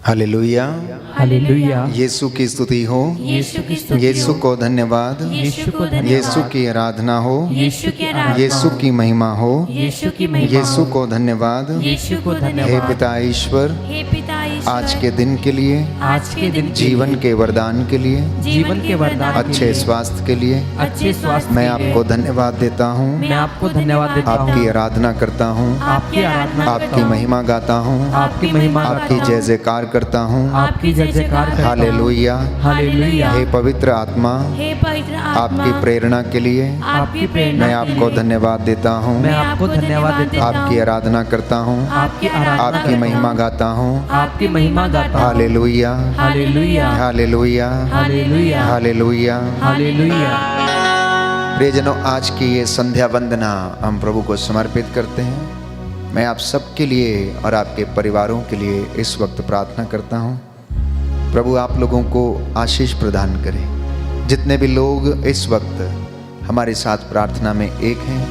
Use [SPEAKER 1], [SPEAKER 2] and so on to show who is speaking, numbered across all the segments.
[SPEAKER 1] Hallelujah,
[SPEAKER 2] hallelujah.
[SPEAKER 1] यीशु की स्तुति हो,
[SPEAKER 3] यीशु की स्तुति
[SPEAKER 1] यीशु को धन्यवाद,
[SPEAKER 3] यीशु को धन्यवाद,
[SPEAKER 1] यीशु की आराधना हो,
[SPEAKER 3] यीशु की आराधना,
[SPEAKER 1] यीशु की महिमा हो,
[SPEAKER 3] यीशु की महिमा,
[SPEAKER 1] यीशु को धन्यवाद।
[SPEAKER 3] यीशु को
[SPEAKER 1] हे
[SPEAKER 3] धन्यवाद।
[SPEAKER 1] पिता ईश्वर,
[SPEAKER 3] हे पिता ईश्वर,
[SPEAKER 1] आज के दिन के लिए,
[SPEAKER 3] आज के दिन
[SPEAKER 1] जीवन के वरदान के लिए,
[SPEAKER 2] जीवन के वरदान के
[SPEAKER 1] अच्छे
[SPEAKER 2] लिए,
[SPEAKER 1] स्वास्थ्य के लिए
[SPEAKER 2] अच्छे स्वास्थ्य
[SPEAKER 1] मैं
[SPEAKER 2] के लिए
[SPEAKER 1] आपको धन्यवाद देता हूँ,
[SPEAKER 2] मैं आपको धन्यवाद देता
[SPEAKER 1] आपकी
[SPEAKER 2] हूँ,
[SPEAKER 1] आराधना करता हूँ,
[SPEAKER 2] आपकी आराधना करता
[SPEAKER 1] आपकी
[SPEAKER 2] हूँ,
[SPEAKER 1] महिमा गाता हूँ,
[SPEAKER 2] आपकी महिमा
[SPEAKER 1] आपकी
[SPEAKER 2] करता
[SPEAKER 1] जय
[SPEAKER 2] हूँ,
[SPEAKER 1] जयकार करता हूँ।
[SPEAKER 2] आपकी जय जयकार करता हूँ।
[SPEAKER 1] Hallelujah,
[SPEAKER 2] hallelujah.
[SPEAKER 1] हे पवित्र आत्मा,
[SPEAKER 3] हे पवित्र आत्मा,
[SPEAKER 1] आपकी प्रेरणा के लिए
[SPEAKER 3] आपकी प्रेरणा
[SPEAKER 1] मैं आपको धन्यवाद देता हूँ,
[SPEAKER 2] मैं आपको धन्यवाद देता हूँ,
[SPEAKER 1] आपकी आराधना करता हूँ,
[SPEAKER 3] आपकी आराधना
[SPEAKER 1] आपकी
[SPEAKER 3] करता
[SPEAKER 1] महिमा
[SPEAKER 3] हूँ,
[SPEAKER 1] गाता हूँ।
[SPEAKER 2] आपकी महिमा गाता हूँ।
[SPEAKER 1] Hallelujah,
[SPEAKER 2] hallelujah.
[SPEAKER 1] Hallelujah,
[SPEAKER 2] hallelujah.
[SPEAKER 1] Hallelujah.
[SPEAKER 2] Hallelujah.
[SPEAKER 1] प्रियजनों, आज की ये संध्या वंदना हम प्रभु को समर्पित करते हैं। मैं आप सबके लिए और आपके परिवारों के लिए इस वक्त प्रार्थना करता हूँ। प्रभु आप लोगों को आशीष प्रदान करें। जितने भी लोग इस वक्त हमारे साथ प्रार्थना में एक हैं,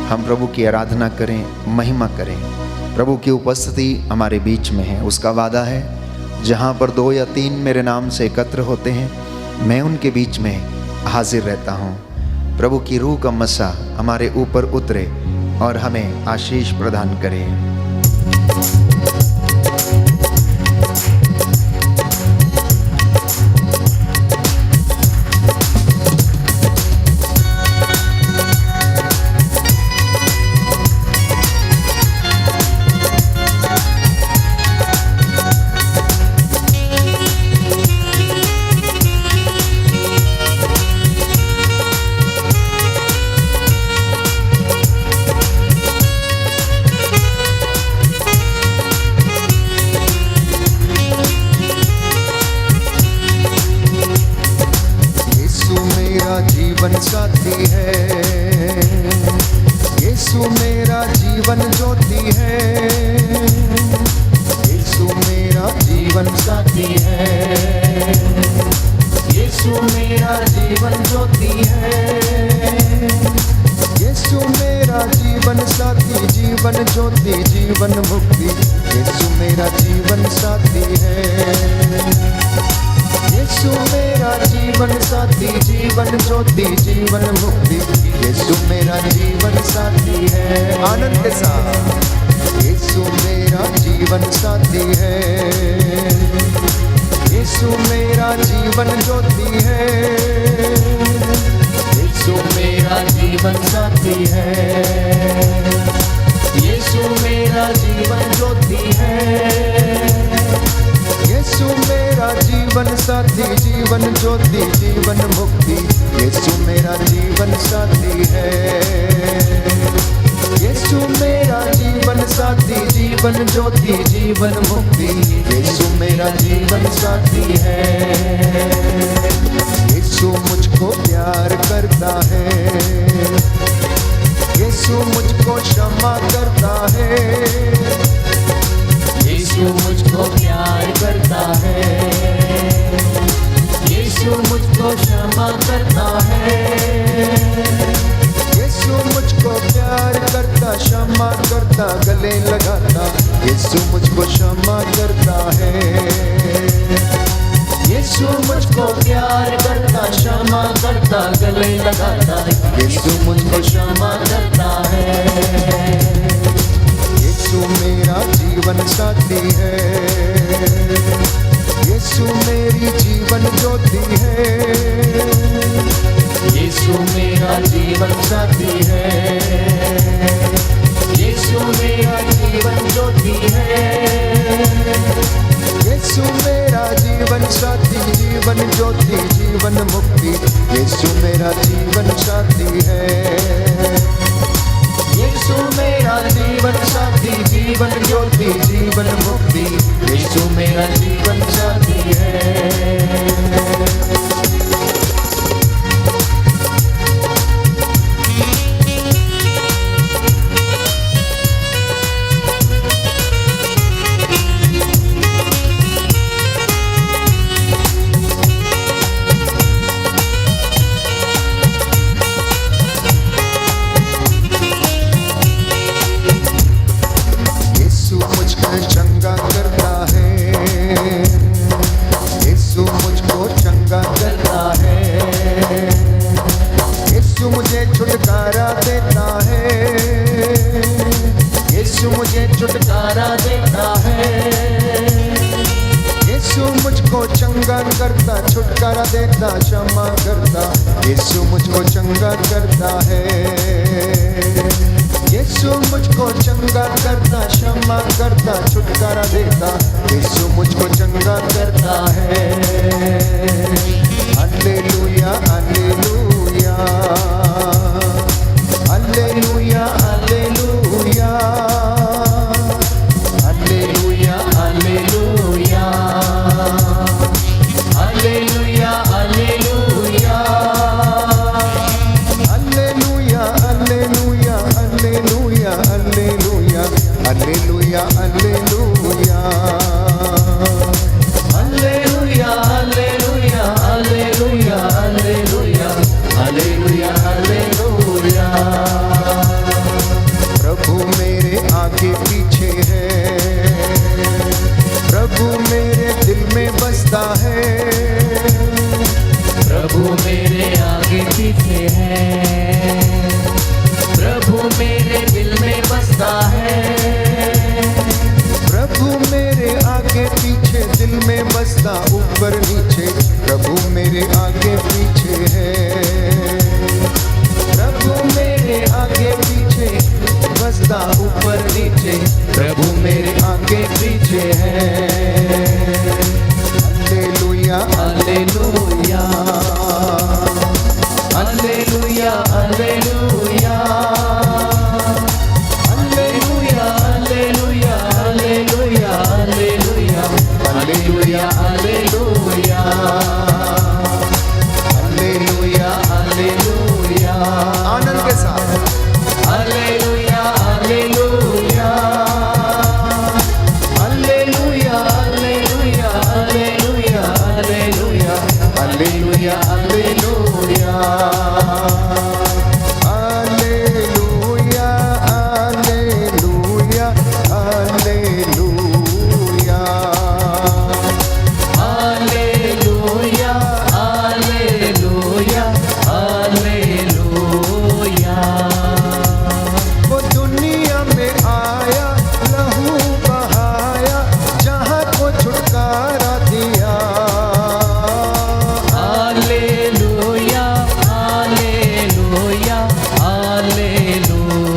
[SPEAKER 1] हम प्रभु की आराधना करें, महिमा करें। प्रभु की उपस्थिति हमारे बीच में है। उसका वादा है, जहाँ पर 2 या 3 मेरे नाम से एकत्र होते हैं, मैं उनके बीच में हाजिर रहता हूँ। प्रभु की रूह का मसा हमारे ऊपर उतरे और हमें आशीष प्रदान करे। जीवन साथी है, यीशु मेरा जीवन ज्योति है, यीशु मेरा जीवन साथी है, यीशु मेरा जीवन ज्योति है, यीशु मेरा जीवन साथी, जीवन ज्योति, जीवन मुक्ति, यीशु मेरा जीवन साथी है। यीशु मेरा जीवन साथी, जीवन ज्योति, जीवन मुक्ति, यीशु मेरा जीवन साथी है। आनंद के साथ, यीशु मेरा जीवन साथी है, यीशु मेरा जीवन ज्योति है, यीशु मेरा जीवन साथी है, यीशु मेरा जीवन ज्योति है, यीशु मेरा जीवन साथी, जीवन ज्योति, जीवन मुक्ति, यीशु मेरा जीवन साथी है। यीशु मेरा जीवन साथी, जीवन ज्योति, जीवन मुक्ति, यीशु मेरा जीवन साथी है। यीशु मुझको प्यार करता है, यीशु मुझको क्षमा करता है, यीशु मुझको प्यार करता है, यीशु मुझको क्षमा करता है, यीशु मुझको प्यार करता, क्षमा करता, गले लगाता, यीशु मुझको क्षमा करता है, यीशु मुझको प्यार करता, क्षमा करता, गले लगाता, यीशु मुझको क्षमा करता है। यीशु मेरा जीवन साथी है, यीशु मेरी जीवन ज्योति है, यीशु मेरा जीवन साथी है, यीशु मेरा जीवन ज्योति है, यीशु मेरा जीवन साथी, जीवन ज्योति, जीवन मुक्ति, यीशु मेरा जीवन साथी है। यीशु मेरा जीवन साथी, जीवन ज्योति, जीवन मुक्ति, यीशु मेरा जीवन साथी है। यीशु मुझे छुटकारा देता है, यीशु मुझको चंगा करता, छुटकारा देता, क्षमा करता, यीशु मुझको चंगा करता है, यीशु मुझको चंगा करता, क्षमा करता, छुटकारा देता, यीशु मुझको चंगा करता है। Hallelujah hallelujah hallelujah hallelujah hallelujah hallelujah hallelujah hallelujah hallelujah hallelujah hallelujah hallelujah hallelujah hallelujah hallelujah hallelujah hallelujah hallelujah hallelujah. प्रभु मेरे आगे पीछे है, प्रभु मेरे दिल में बसता है,
[SPEAKER 2] प्रभु मेरे आगे पीछे है, प्रभु मेरे दिल में बसता है,
[SPEAKER 1] प्रभु मेरे आगे पीछे दिल में बसता, ऊपर नीचे प्रभु मेरे आगे पीछे है, प्रभु मेरे आगे पीछे बसता, ऊपर नीचे प्रभु मेरे आगे पीछे है। Hallelujah
[SPEAKER 2] hallelujah hallelujah hallelujah hallelujah hallelujah hallelujah hallelujah hallelujah hallelujah
[SPEAKER 1] hallelujah hallelujah. आनंद के साथ
[SPEAKER 2] hallelujah hallelujah hallelujah hallelujah hallelujah hallelujah
[SPEAKER 1] hallelujah hallelujah hallelujah hallelujah hallelujah
[SPEAKER 2] hallelujah hallelujah hallelujah.
[SPEAKER 1] वो दुनिया में आया, लहू बहाया, जहाँ को छुटकारा दिया।
[SPEAKER 2] Hallelujah hallelujah hallelujah.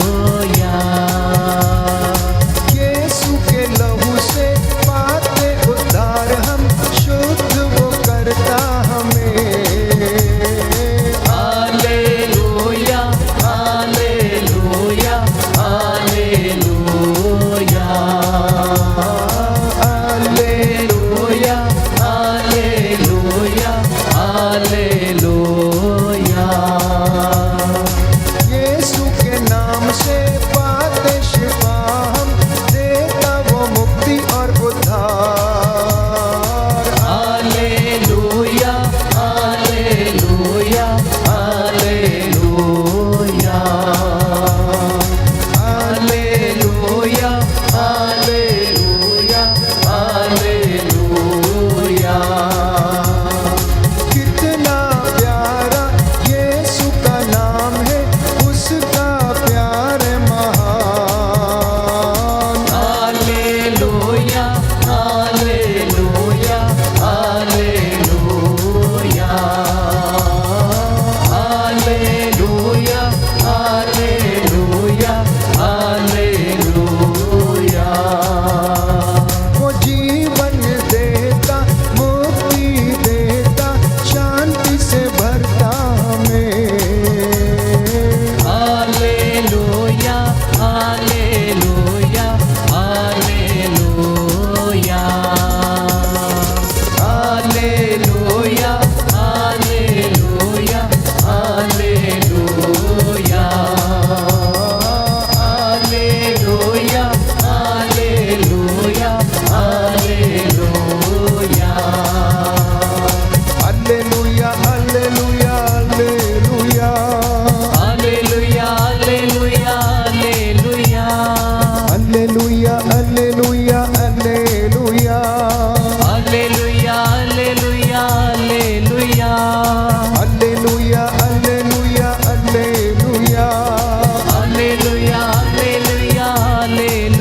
[SPEAKER 1] यीशु के लहू से पाते उद्धार हम, शुद्ध वो करता हमें।
[SPEAKER 2] Hallelujah hallelujah hallelujah hallelujah hallelujah hallelujah.
[SPEAKER 1] यीशु के नाम से पाते शिफा हम, देता वो मुक्ति और उद्धार।
[SPEAKER 2] Hallelujah hallelujah hallelujah hallelujah hallelujah hallelujah.
[SPEAKER 1] कितना प्यारा यीशु का नाम है, उसका प्यार महान।
[SPEAKER 2] Hallelujah hallelujah hallelujah hallelujah hallelujah hallelujah.
[SPEAKER 1] वो जीवन देता, मुक्ति देता, शांति से भरता हमें।
[SPEAKER 2] Hallelujah hallelujah hallelujah hallelujah hallelujah hallelujah hallelujah hallelujah hallelujah.
[SPEAKER 1] Hallelujah hallelujah hallelujah
[SPEAKER 2] hallelujah hallelujah hallelujah
[SPEAKER 1] hallelujah hallelujah hallelujah
[SPEAKER 2] hallelujah hallelujah hallelujah
[SPEAKER 1] hallelujah hallelujah hallelujah
[SPEAKER 2] hallelujah hallelujah hallelujah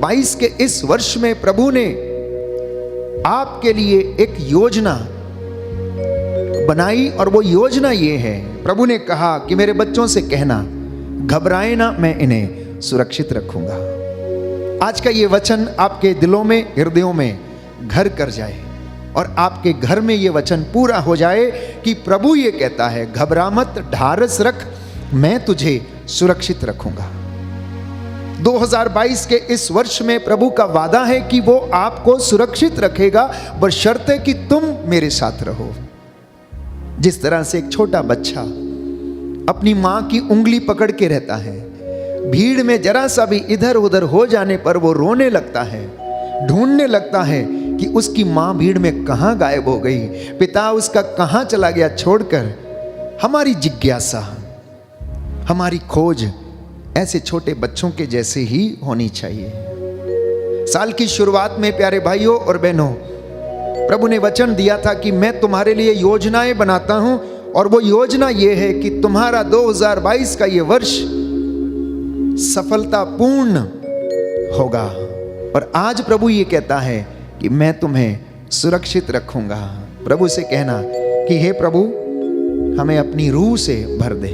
[SPEAKER 1] 2022 के इस वर्ष में प्रभु ने आपके लिए एक योजना बनाई और वो योजना ये है, प्रभु ने कहा कि मेरे बच्चों से कहना, घबराए ना, मैं इन्हें सुरक्षित रखूंगा। आज का ये वचन आपके दिलों में, हृदयों में घर कर जाए और आपके घर में ये वचन पूरा हो जाए कि प्रभु ये कहता है, घबरा मत, ढारस रख, मैं तुझे सुरक्षित रखूंगा। 2022 के इस वर्ष में प्रभु का वादा है कि वो आपको सुरक्षित रखेगा, बशर्ते कि तुम मेरे साथ रहो। जिस तरह से एक छोटा बच्चा अपनी मां की उंगली पकड़ के रहता है, भीड़ में जरा सा भी इधर उधर हो जाने पर वो रोने लगता है, ढूंढने लगता है कि उसकी मां भीड़ में कहां गायब हो गई, पिता उसका कहां चला गया छोड़कर। हमारी जिज्ञासा, हमारी खोज ऐसे छोटे बच्चों के जैसे ही होनी चाहिए। साल की शुरुआत में प्यारे भाइयों और बहनों, प्रभु ने वचन दिया था कि मैं तुम्हारे लिए योजनाएं बनाता हूं और वो योजना ये है कि तुम्हारा 2022 का ये वर्ष सफलतापूर्ण होगा। और आज प्रभु ये कहता है कि मैं तुम्हें सुरक्षित रखूंगा। प्रभु से कहना कि हे प्रभु, हमें अपनी रूह से भर दे,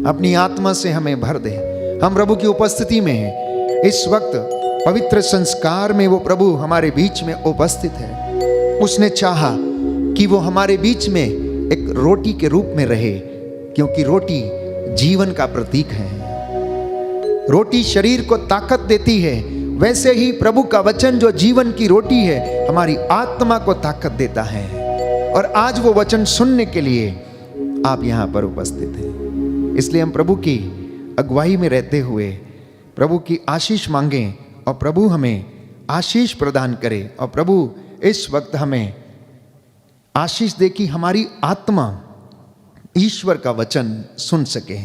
[SPEAKER 1] अपनी आत्मा से हमें भर दे। हम प्रभु की उपस्थिति में हैं। इस वक्त पवित्र संस्कार में वो प्रभु हमारे बीच में उपस्थित है। उसने चाहा कि वो हमारे बीच में एक रोटी के रूप में रहे, क्योंकि रोटी जीवन का प्रतीक है। रोटी शरीर को ताकत देती है, वैसे ही प्रभु का वचन जो जीवन की रोटी है, हमारी आत्मा को ताकत देता है। और आज वो वचन सुनने के लिए आप यहाँ पर उपस्थित हैं। इसलिए हम प्रभु की अगुवाई में रहते हुए प्रभु की आशीष मांगें और प्रभु हमें आशीष प्रदान करे। और प्रभु इस वक्त हमें आशीष दे कि हमारी आत्मा ईश्वर का वचन सुन सके।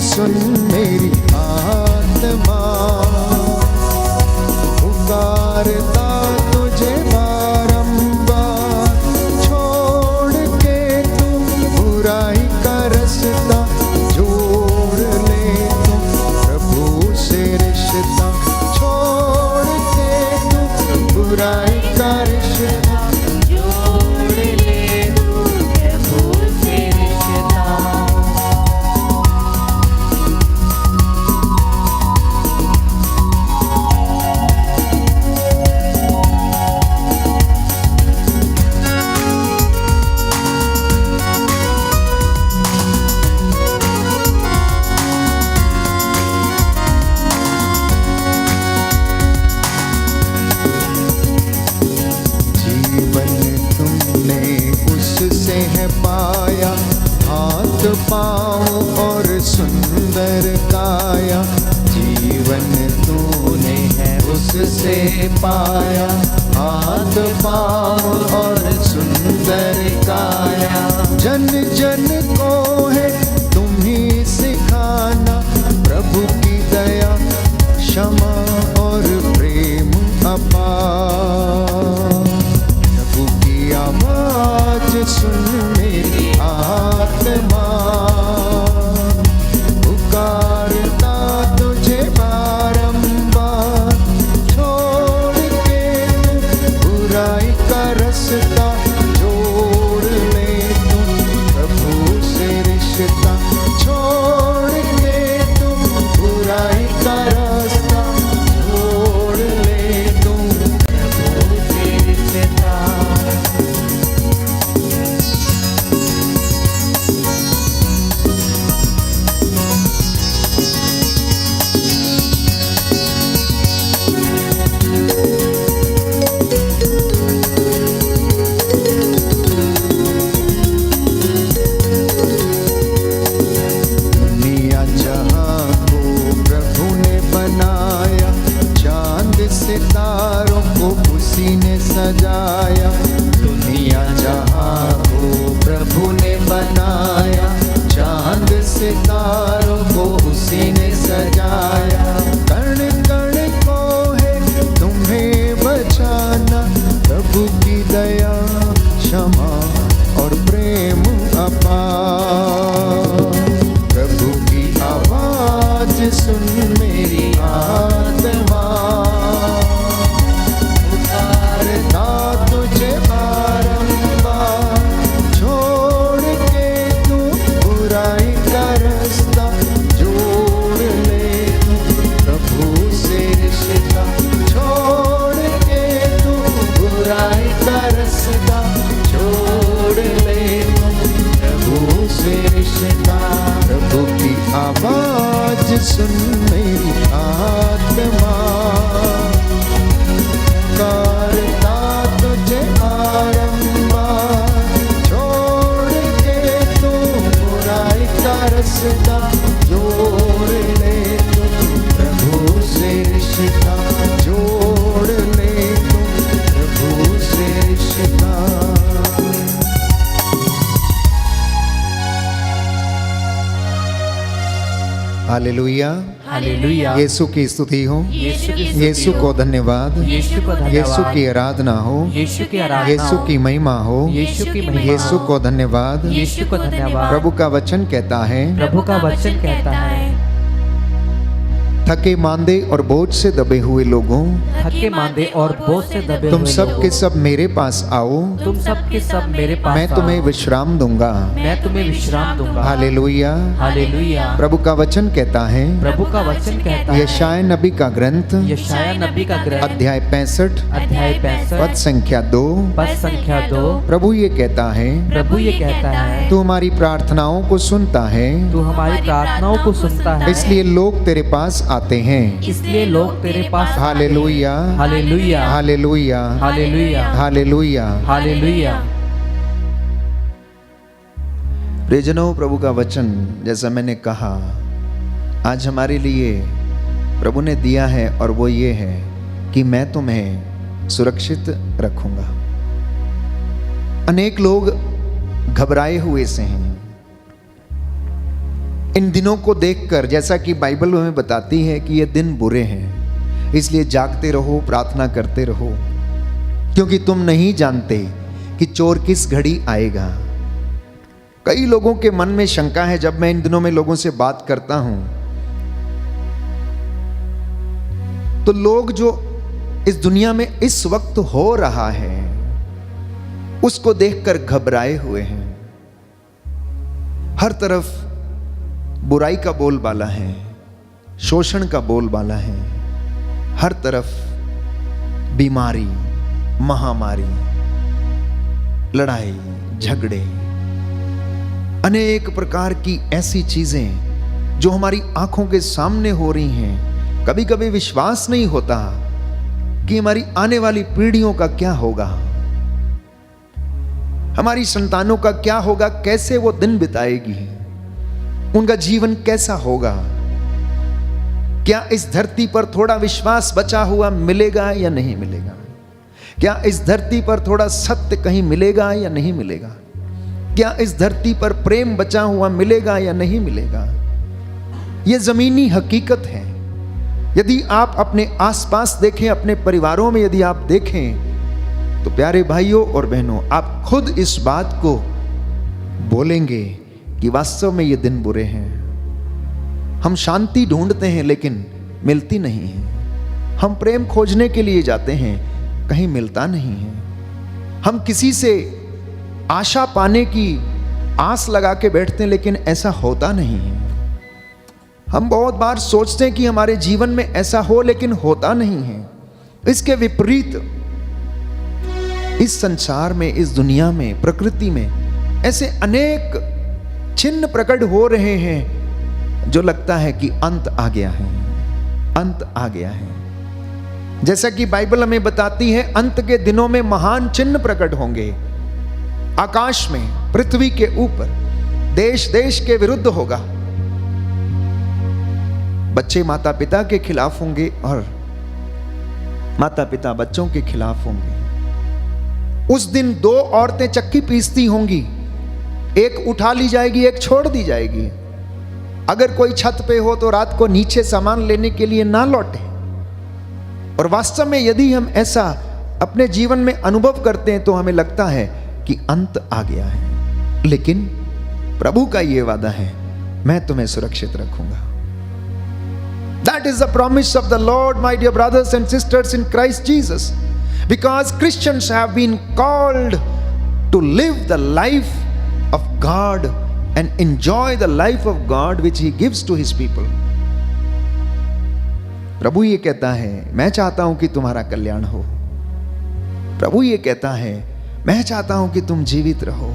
[SPEAKER 1] सुन मेरी आत्मा, पुकारता तुझे बारंबार, छोड़ के तू बुराई का रास्ता जोड़ ले तू प्रभु से रिश्ता, छोड़ के तू बुराई का रिश्ता जोड़ ले तू प्रभु से रिश्ता। पाया हाथ पाँव और सुंदर काया, जीवन तूने है उससे पाया, हाथ पाँव और सुंदर काया। जन जन को है तुम ही सिखाना, प्रभु की दया क्षमा और प्रेम अपार, प्रभु की
[SPEAKER 2] बनाया, चांद सितारों को उसी ने सजाया।
[SPEAKER 1] कण कण को है तुम्हें बचाना, प्रभु की दया क्षमा और प्रेम अपार। प्रभु की आवाज सुन मेरी आत्मा, पुकारता तुझे बारंबार। छोड़ के तू बुराई का रास्ता, जोड़ ले तू प्रभु से रिश्ता। छोड़ के तू बुराई का रास्ता, जोड़ ले तू प्रभु से रिश्ता। प्रभु की आवाज सुन मेरी आत्मा, करता तुझे बारंबार। छोड़ के तू बुराई का रास्ता, जोड़ ले तू प्रभु से रिश्ता। जोड़ ले तू प्रभु से रिश्ता। Hallelujah,
[SPEAKER 3] hallelujah.
[SPEAKER 1] यीशु की स्तुति हो,
[SPEAKER 3] यीशु की स्तुति
[SPEAKER 1] यीशु को धन्यवाद,
[SPEAKER 3] यीशु को धन्यवाद,
[SPEAKER 1] यीशु की आराधना हो,
[SPEAKER 3] यीशु की आराधना
[SPEAKER 1] यीशु
[SPEAKER 3] हो,
[SPEAKER 1] की महिमा हो,
[SPEAKER 3] यीशु की महिमा
[SPEAKER 1] यीशु
[SPEAKER 3] हो,
[SPEAKER 1] को धन्यवाद।
[SPEAKER 3] यीशु को धन्यवाद।
[SPEAKER 1] प्रभु का वचन कहता है,
[SPEAKER 3] प्रभु का वचन कहता है,
[SPEAKER 1] थके मांदे और बोझ से दबे हुए लोगों,
[SPEAKER 3] थके मांदे और बोझ से दबे
[SPEAKER 1] तुम
[SPEAKER 3] हुए
[SPEAKER 1] सब
[SPEAKER 3] लोगों,
[SPEAKER 1] के सब मेरे पास आओ,
[SPEAKER 3] तुम सब के सब मेरे पास
[SPEAKER 1] मैं तुम्हें
[SPEAKER 3] आओ,
[SPEAKER 1] विश्राम दूंगा।
[SPEAKER 3] मैं तुम्हें विश्राम दूंगा।
[SPEAKER 1] हालेलुया।
[SPEAKER 3] हालेलुया।
[SPEAKER 1] प्रभु का वचन कहता है,
[SPEAKER 3] प्रभु का वचन कहता है,
[SPEAKER 1] यशाया नबी का ग्रंथ
[SPEAKER 3] यशाया नबी का ग्रंथ
[SPEAKER 1] अध्याय 65
[SPEAKER 3] अध्याय 65
[SPEAKER 1] पद संख्या 2,
[SPEAKER 3] पद संख्या 2।
[SPEAKER 1] प्रभु ये कहता है,
[SPEAKER 3] प्रभु ये कहता है,
[SPEAKER 1] तू हमारी प्रार्थनाओं को सुनता है,
[SPEAKER 3] तू हमारी प्रार्थनाओं को सुनता है,
[SPEAKER 1] इसलिए लोग तेरे पास आते हैं।
[SPEAKER 3] इसलिए लोग तेरे पास।
[SPEAKER 1] Hallelujah,
[SPEAKER 3] hallelujah.
[SPEAKER 1] Hallelujah,
[SPEAKER 3] hallelujah.
[SPEAKER 1] Hallelujah.
[SPEAKER 3] Hallelujah.
[SPEAKER 1] प्रियजनों, प्रभु का वचन जैसा मैंने कहा आज हमारे लिए प्रभु ने दिया है, और वो ये है कि मैं तुम्हें सुरक्षित रखूंगा। अनेक लोग घबराए हुए से हैं इन दिनों को देखकर, जैसा कि बाइबल हमें बताती है कि ये दिन बुरे हैं, इसलिए जागते रहो, प्रार्थना करते रहो, क्योंकि तुम नहीं जानते कि चोर किस घड़ी आएगा। कई लोगों के मन में शंका है, जब मैं इन दिनों में लोगों से बात करता हूं तो लोग जो इस दुनिया में इस वक्त हो रहा है उसको देखकर घबराए हुए हैं। हर तरफ बुराई का बोलबाला है, शोषण का बोलबाला है, हर तरफ बीमारी, महामारी, लड़ाई झगड़े, अनेक प्रकार की ऐसी चीजें जो हमारी आंखों के सामने हो रही हैं। कभी कभी विश्वास नहीं होता कि हमारी आने वाली पीढ़ियों का क्या होगा, हमारी संतानों का क्या होगा, कैसे वो दिन बिताएगी, उनका जीवन कैसा होगा। क्या इस धरती पर थोड़ा विश्वास बचा हुआ मिलेगा या नहीं मिलेगा? क्या इस धरती पर थोड़ा सत्य कहीं मिलेगा या नहीं मिलेगा? क्या इस धरती पर प्रेम बचा हुआ मिलेगा या नहीं मिलेगा? यह जमीनी हकीकत है। यदि आप अपने आसपास देखें, अपने परिवारों में यदि आप देखें, तो प्यारे भाइयों और बहनों, आप खुद इस बात को बोलेंगे कि वास्तव में ये दिन बुरे हैं। हम शांति ढूंढते हैं लेकिन मिलती नहीं है। हम प्रेम खोजने के लिए जाते हैं, कहीं मिलता नहीं है। हम किसी से आशा पाने की आस लगा के बैठते हैं लेकिन ऐसा होता नहीं है। हम बहुत बार सोचते हैं कि हमारे जीवन में ऐसा हो, लेकिन होता नहीं है। इसके विपरीत इस संसार में, इस दुनिया में, प्रकृति में ऐसे अनेक चिन्ह प्रकट हो रहे हैं जो लगता है कि अंत आ गया है, अंत आ गया है। जैसा कि बाइबल हमें बताती है, अंत के दिनों में महान चिन्ह प्रकट होंगे। आकाश में, पृथ्वी के ऊपर, देश देश के विरुद्ध होगा। बच्चे माता पिता के खिलाफ होंगे और माता पिता बच्चों के खिलाफ होंगे। उस दिन दो औरतें चक्की पीसती होंगी, एक उठा ली जाएगी, एक छोड़ दी जाएगी। अगर कोई छत पे हो तो रात को नीचे सामान लेने के लिए ना लौटे। और वास्तव में यदि हम ऐसा अपने जीवन में अनुभव करते हैं तो हमें लगता है कि अंत आ गया है, लेकिन प्रभु का यह वादा है, मैं तुम्हें सुरक्षित रखूंगा। That is the promise of the Lord, my dear brothers and sisters in Christ Jesus. Because Christians have been called to live the life of God and enjoy the life of God which He gives to His people. प्रभु ये कहता है, मैं चाहता हूं कि तुम्हारा कल्याण हो। प्रभु ये कहता है, मैं चाहता हूं कि तुम जीवित रहो।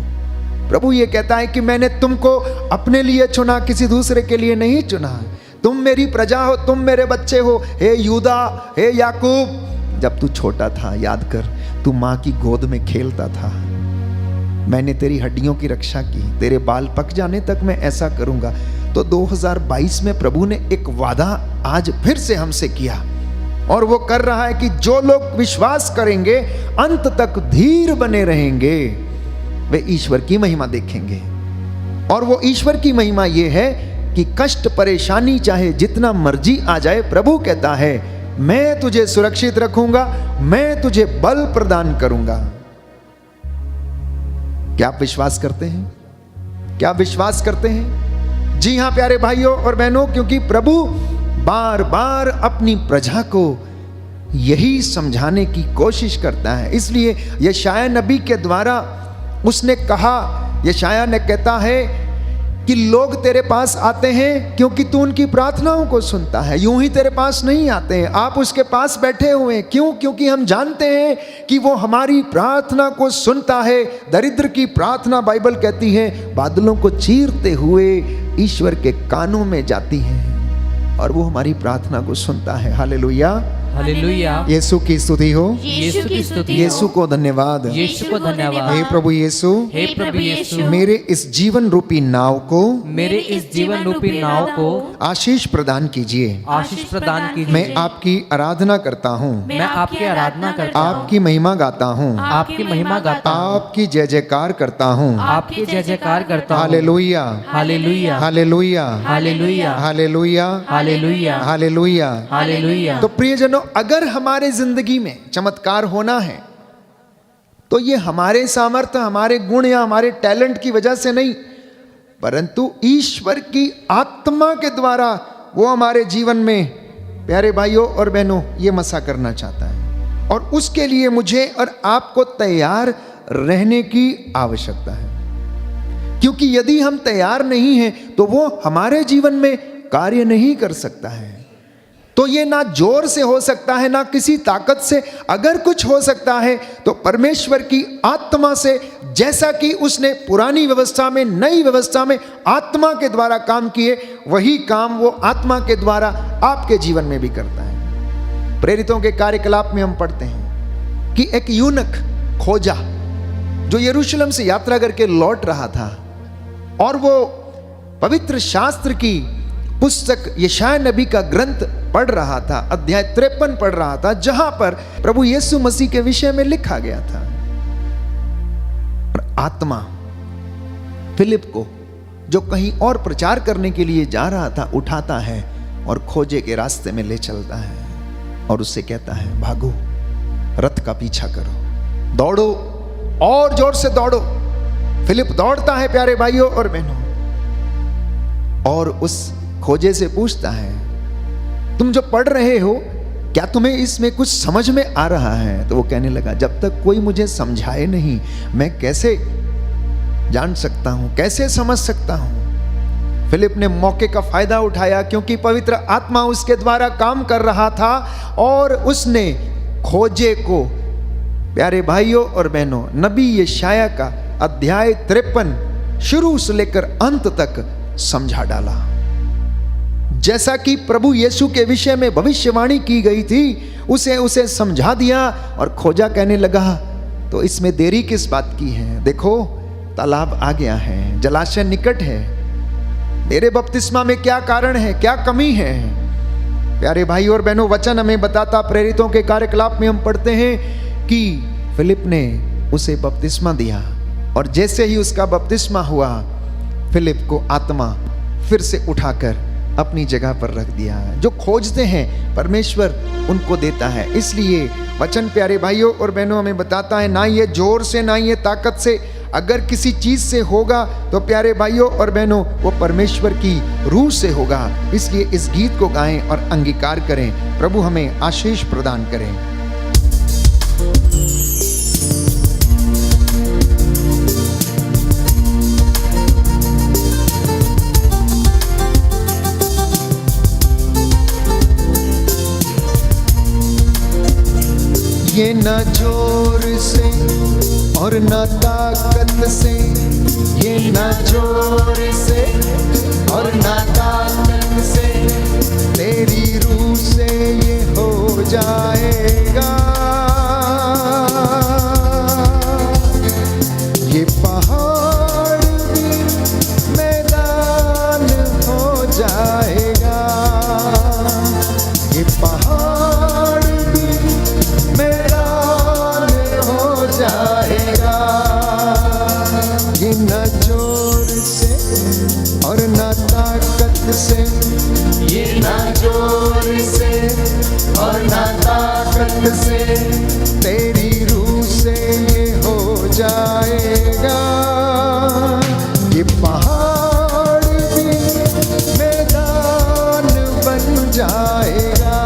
[SPEAKER 1] प्रभु ये कहता है कि मैंने तुमको अपने लिए चुना, किसी दूसरे के लिए नहीं चुना। तुम मेरी प्रजा हो, तुम मेरे बच्चे हो। हे यूदा, हे याकूब, जब तू छोटा था याद कर, तू माँ की गोद में खेलता था। मैंने तेरी हड्डियों की रक्षा की, तेरे बाल पक जाने तक मैं ऐसा करूंगा। तो 2022 में प्रभु ने एक वादा आज फिर से हमसे किया, और वो कर रहा है कि जो लोग विश्वास करेंगे, अंत तक धीर बने रहेंगे, वे ईश्वर की महिमा देखेंगे। और वो ईश्वर की महिमा ये है कि कष्ट परेशानी चाहे जितना मर्जी आ जाए, प्रभु कहता है मैं तुझे सुरक्षित रखूंगा, मैं तुझे बल प्रदान करूंगा। क्या आप विश्वास करते हैं? क्या आप विश्वास करते हैं? जी हां प्यारे भाइयों और बहनों, क्योंकि प्रभु बार बार अपनी प्रजा को यही समझाने की कोशिश करता है। इसलिए यशायाह नबी के द्वारा उसने कहा, यशायाह ने कहता है कि लोग तेरे पास आते हैं क्योंकि तू उनकी प्रार्थनाओं को सुनता है। यूं ही तेरे पास नहीं आते हैं, आप उसके पास बैठे हुए हैं। क्यों? क्योंकि हम जानते हैं कि वो हमारी प्रार्थना को सुनता है। दरिद्र की प्रार्थना, बाइबल कहती है, बादलों को चीरते हुए ईश्वर के कानों में जाती है और वो हमारी प्रार्थना को सुनता है। Hallelujah,
[SPEAKER 3] hallelujah.
[SPEAKER 1] यीशु की स्तुति हो,
[SPEAKER 3] यीशु की स्तुति हो।
[SPEAKER 1] यीशु को धन्यवाद,
[SPEAKER 3] यीशु को धन्यवाद।
[SPEAKER 1] हे प्रभु यीशु,
[SPEAKER 3] हे प्रभु यीशु,
[SPEAKER 1] मेरे इस जीवन रूपी नाव को,
[SPEAKER 3] मेरे इस जीवन रूपी नाव को
[SPEAKER 1] आशीष प्रदान कीजिए।
[SPEAKER 3] आशीष प्रदान कीजिए।
[SPEAKER 1] मैं आपकी आराधना करता हूँ,
[SPEAKER 3] मैं आपकी आराधना करता हूँ,
[SPEAKER 1] आपकी महिमा गाता हूँ,
[SPEAKER 3] आपकी महिमा गाता हूँ,
[SPEAKER 1] आपकी जय जयकार करता हूँ।
[SPEAKER 3] आपकी जय जयकार करता हूँ।
[SPEAKER 1] Hallelujah,
[SPEAKER 3] hallelujah,
[SPEAKER 1] hallelujah,
[SPEAKER 3] hallelujah,
[SPEAKER 1] hallelujah,
[SPEAKER 3] hallelujah,
[SPEAKER 1] hallelujah.
[SPEAKER 3] Hallelujah.
[SPEAKER 1] तो प्रियजनों, अगर हमारे जिंदगी में चमत्कार होना है तो ये हमारे सामर्थ्य, हमारे गुण या हमारे टैलेंट की वजह से नहीं, परंतु ईश्वर की आत्मा के द्वारा वो हमारे जीवन में, प्यारे भाइयों और बहनों, ये मसा करना चाहता है। और उसके लिए मुझे और आपको तैयार रहने की आवश्यकता है, क्योंकि यदि हम तैयार नहीं हैं तो वो हमारे जीवन में कार्य नहीं कर सकता है। तो ये ना जोर से हो सकता है, ना किसी ताकत से। अगर कुछ हो सकता है तो परमेश्वर की आत्मा से, जैसा कि उसने पुरानी व्यवस्था में, नई व्यवस्था में आत्मा के द्वारा काम किए, वही काम वो आत्मा के द्वारा आपके जीवन में भी करता है। प्रेरितों के कार्यकलाप में हम पढ़ते हैं कि एक यूनक खोजा जो यरूशलेम से यात्रा करके लौट रहा था, और वो पवित्र शास्त्र की पुस्तक यशायाह नबी का ग्रंथ पढ़ रहा था, अध्याय 53 पढ़ रहा था, जहां पर प्रभु यीशु मसीह के विषय में लिखा गया था। और आत्मा फिलिप को, जो कहीं और प्रचार करने के लिए जा रहा था, उठाता है और खोजे के रास्ते में ले चलता है और उससे कहता है, भागो, रथ का पीछा करो, दौड़ो, और जोर से दौड़ो। फिलिप दौड़ता है प्यारे भाइयों और बहनों, और उस खोजे से पूछता है, तुम जो पढ़ रहे हो, क्या तुम्हें इसमें कुछ समझ में आ रहा है? तो वो कहने लगा, जब तक कोई मुझे समझाए नहीं, मैं कैसे जान सकता हूं, कैसे समझ सकता हूं? फिलिप ने मौके का फायदा उठाया, क्योंकि पवित्र आत्मा उसके द्वारा काम कर रहा था, और उसने खोजे को, प्यारे भाइयों और बहनों, नबी यशायाह का अध्याय 53 शुरू से लेकर अंत तक समझा डाला। जैसा कि प्रभु यीशु के विषय में भविष्यवाणी की गई थी, उसे समझा दिया। और खोजा कहने लगा, तो इसमें देरी किस बात की है? देखो, तालाब आ गया है, जलाशय निकट है, मेरे बपतिस्मा में क्या कारण है, क्या कमी है? प्यारे भाई और बहनों, वचन हमें बताता, प्रेरितों के कार्यकलाप में हम पढ़ते हैं कि फिलिप ने उसे बपतिस्मा दिया, और जैसे ही उसका बपतिस्मा हुआ, फिलिप को आत्मा फिर से उठाकर अपनी जगह पर रख दिया। जो खोजते हैं परमेश्वर उनको देता है। इसलिए वचन प्यारे भाइयों और बहनों हमें बताता है, ना ये जोर से ना ये ताकत से, अगर किसी चीज से होगा तो प्यारे भाइयों और बहनों वो परमेश्वर की रूह से होगा। इसलिए इस गीत को गाएं और अंगीकार करें। प्रभु हमें आशीष प्रदान करें।
[SPEAKER 2] ये न जोर से और न ताकत से, ये न जोर से और न ताकत से, तेरी रूह से ये हो जाएगा। ये पहाड़ भी मैदान हो जाएगा। ये पहाड़ भी मैदान हो जाएगा। ये न जोर से और न ताकत से, ये न जोर से और न ताकत से, तेरी रूह से ये हो जाएगा। ये पहाड़ भी मैदान बन जाएगा।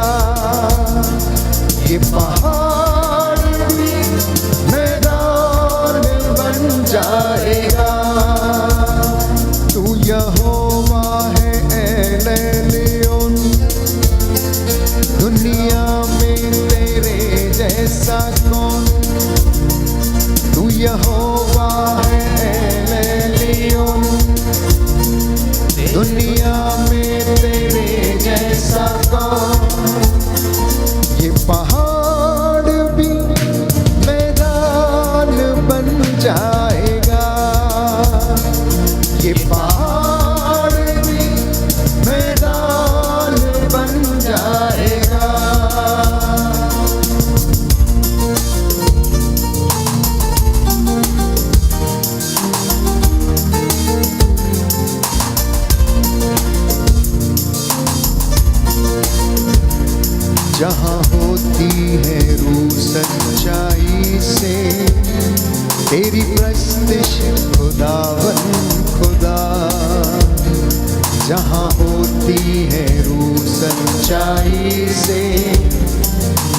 [SPEAKER 2] ये पहाड़ भी मैदान बन जाएगा। तू यहोवा है एल एलियोन, दुनिया में तेरे जैसा कौन। तू यहोवा है एल एलियोन, दुनिया में तेरे जैसा कौन। ये पहाड़ भी मैदान बन जाएगा। ये पहाड़ भी मैदान बन जाएगा। जहाँ होती है रूह सच्चाई से, तेरी प्रस्तिश खुदावन खुदा। जहाँ होती है रूह सच्चाई से,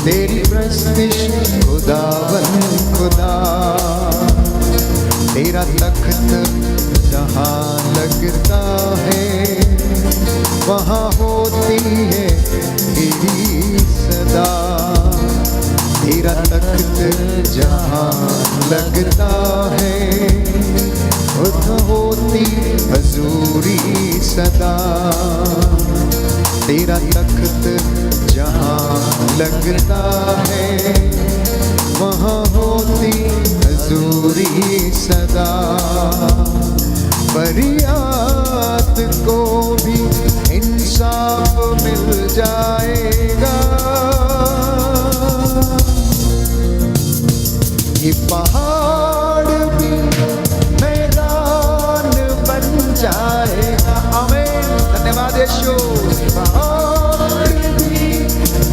[SPEAKER 2] तेरी प्रस्तिश खुदावन खुदा। तेरा तख्त जहाँ लगता है, वहाँ होती है तेरी सदा। तेरा तख्त जहाँ लगता है, वहाँ होती हजूरी सदा। तेरा तख्त जहाँ लगता है, वहाँ होती हजूरी सदा। फरियाद को भी इंसाफ मिल जाएगा। ये पहाड़ भी मैदान बन जाएगा। आमीन, धन्यवाद यीशु। पहाड़ भी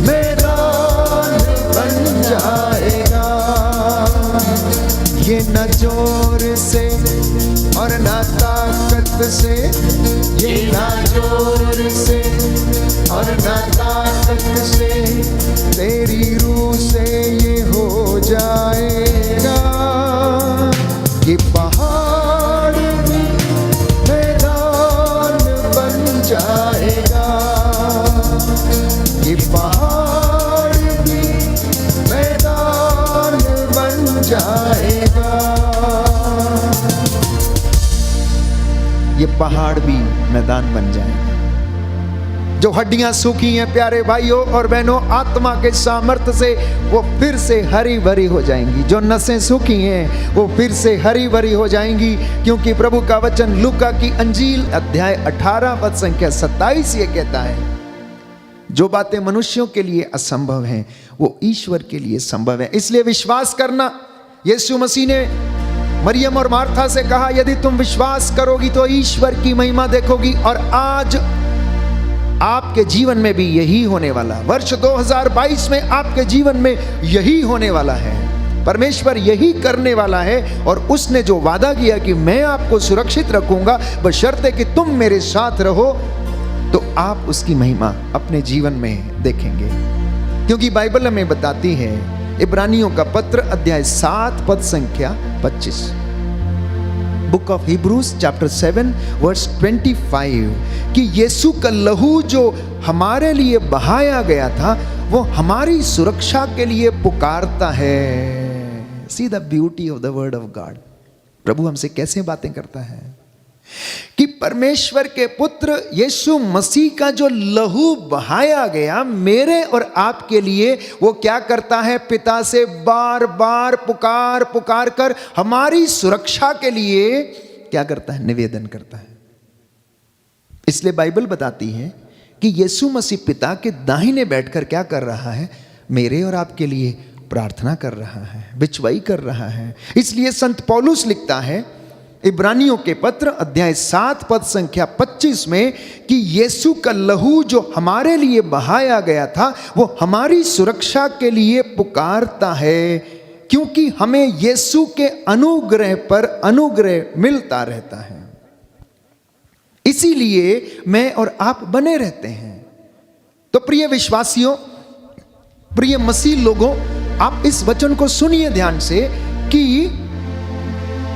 [SPEAKER 2] मैदान बन जाएगा। ये न जोर से और न ताकत से, ये न जोर से और न ताकत से, तेरी रूह से ये हो जाएगा। ये पहाड़ भी मैदान बन जाएगा। ये पहाड़ भी मैदान बन जाएगा।
[SPEAKER 1] ये पहाड़ भी मैदान बन जाएगा। जो हड्डियां सूखी हैं प्यारे भाइयों और बहनों, आत्मा के सामर्थ्य से वो फिर से हरी भरी हो जाएंगी। जो नसें सूखी हैं वो फिर से हरी भरी हो जाएंगी, क्योंकि प्रभु का वचन लूका की अंजील अध्याय 18 पद संख्या 27 ये कहता है, जो बातें मनुष्यों के लिए असंभव हैं वो ईश्वर के लिए संभव है। इसलिए विश्वास करना, यीशु मसीह ने मरियम और मार्था से कहा, यदि तुम विश्वास करोगी तो ईश्वर की महिमा देखोगी। और आज आपके जीवन में भी यही होने वाला, वर्ष 2022 में आपके जीवन में यही होने वाला है। परमेश्वर यही करने वाला है और उसने जो वादा किया कि मैं आपको सुरक्षित रखूंगा, बशर्ते कि तुम मेरे साथ रहो, तो आप उसकी महिमा अपने जीवन में देखेंगे। क्योंकि बाइबल हमें बताती है, इब्रानियों का पत्र अध्याय 7 पद संख्या 25, book of Hebrews chapter 7 verse 25, कि यीशु का लहू जो हमारे लिए बहाया गया था वो हमारी सुरक्षा के लिए पुकारता है। See the beauty of the word of God. प्रभु हमसे कैसे बातें करता है कि परमेश्वर के पुत्र यीशु मसीह का जो लहू बहाया गया मेरे और आपके लिए, वो क्या करता है? पिता से बार बार पुकार पुकार कर हमारी सुरक्षा के लिए क्या करता है? निवेदन करता है। इसलिए बाइबल बताती है कि यीशु मसीह पिता के दाहिने बैठकर क्या कर रहा है? मेरे और आपके लिए प्रार्थना कर रहा है, बिचवाई कर रहा है। इसलिए संत पौलुस लिखता है इब्रानियों के पत्र अध्याय 7 पद संख्या 25 में कि यीशु का लहू जो हमारे लिए बहाया गया था वो हमारी सुरक्षा के लिए पुकारता है, क्योंकि हमें यीशु के अनुग्रह पर अनुग्रह मिलता रहता है। इसीलिए मैं और आप बने रहते हैं। तो प्रिय विश्वासियों, प्रिय मसीह लोगों, आप इस वचन को सुनिए ध्यान से कि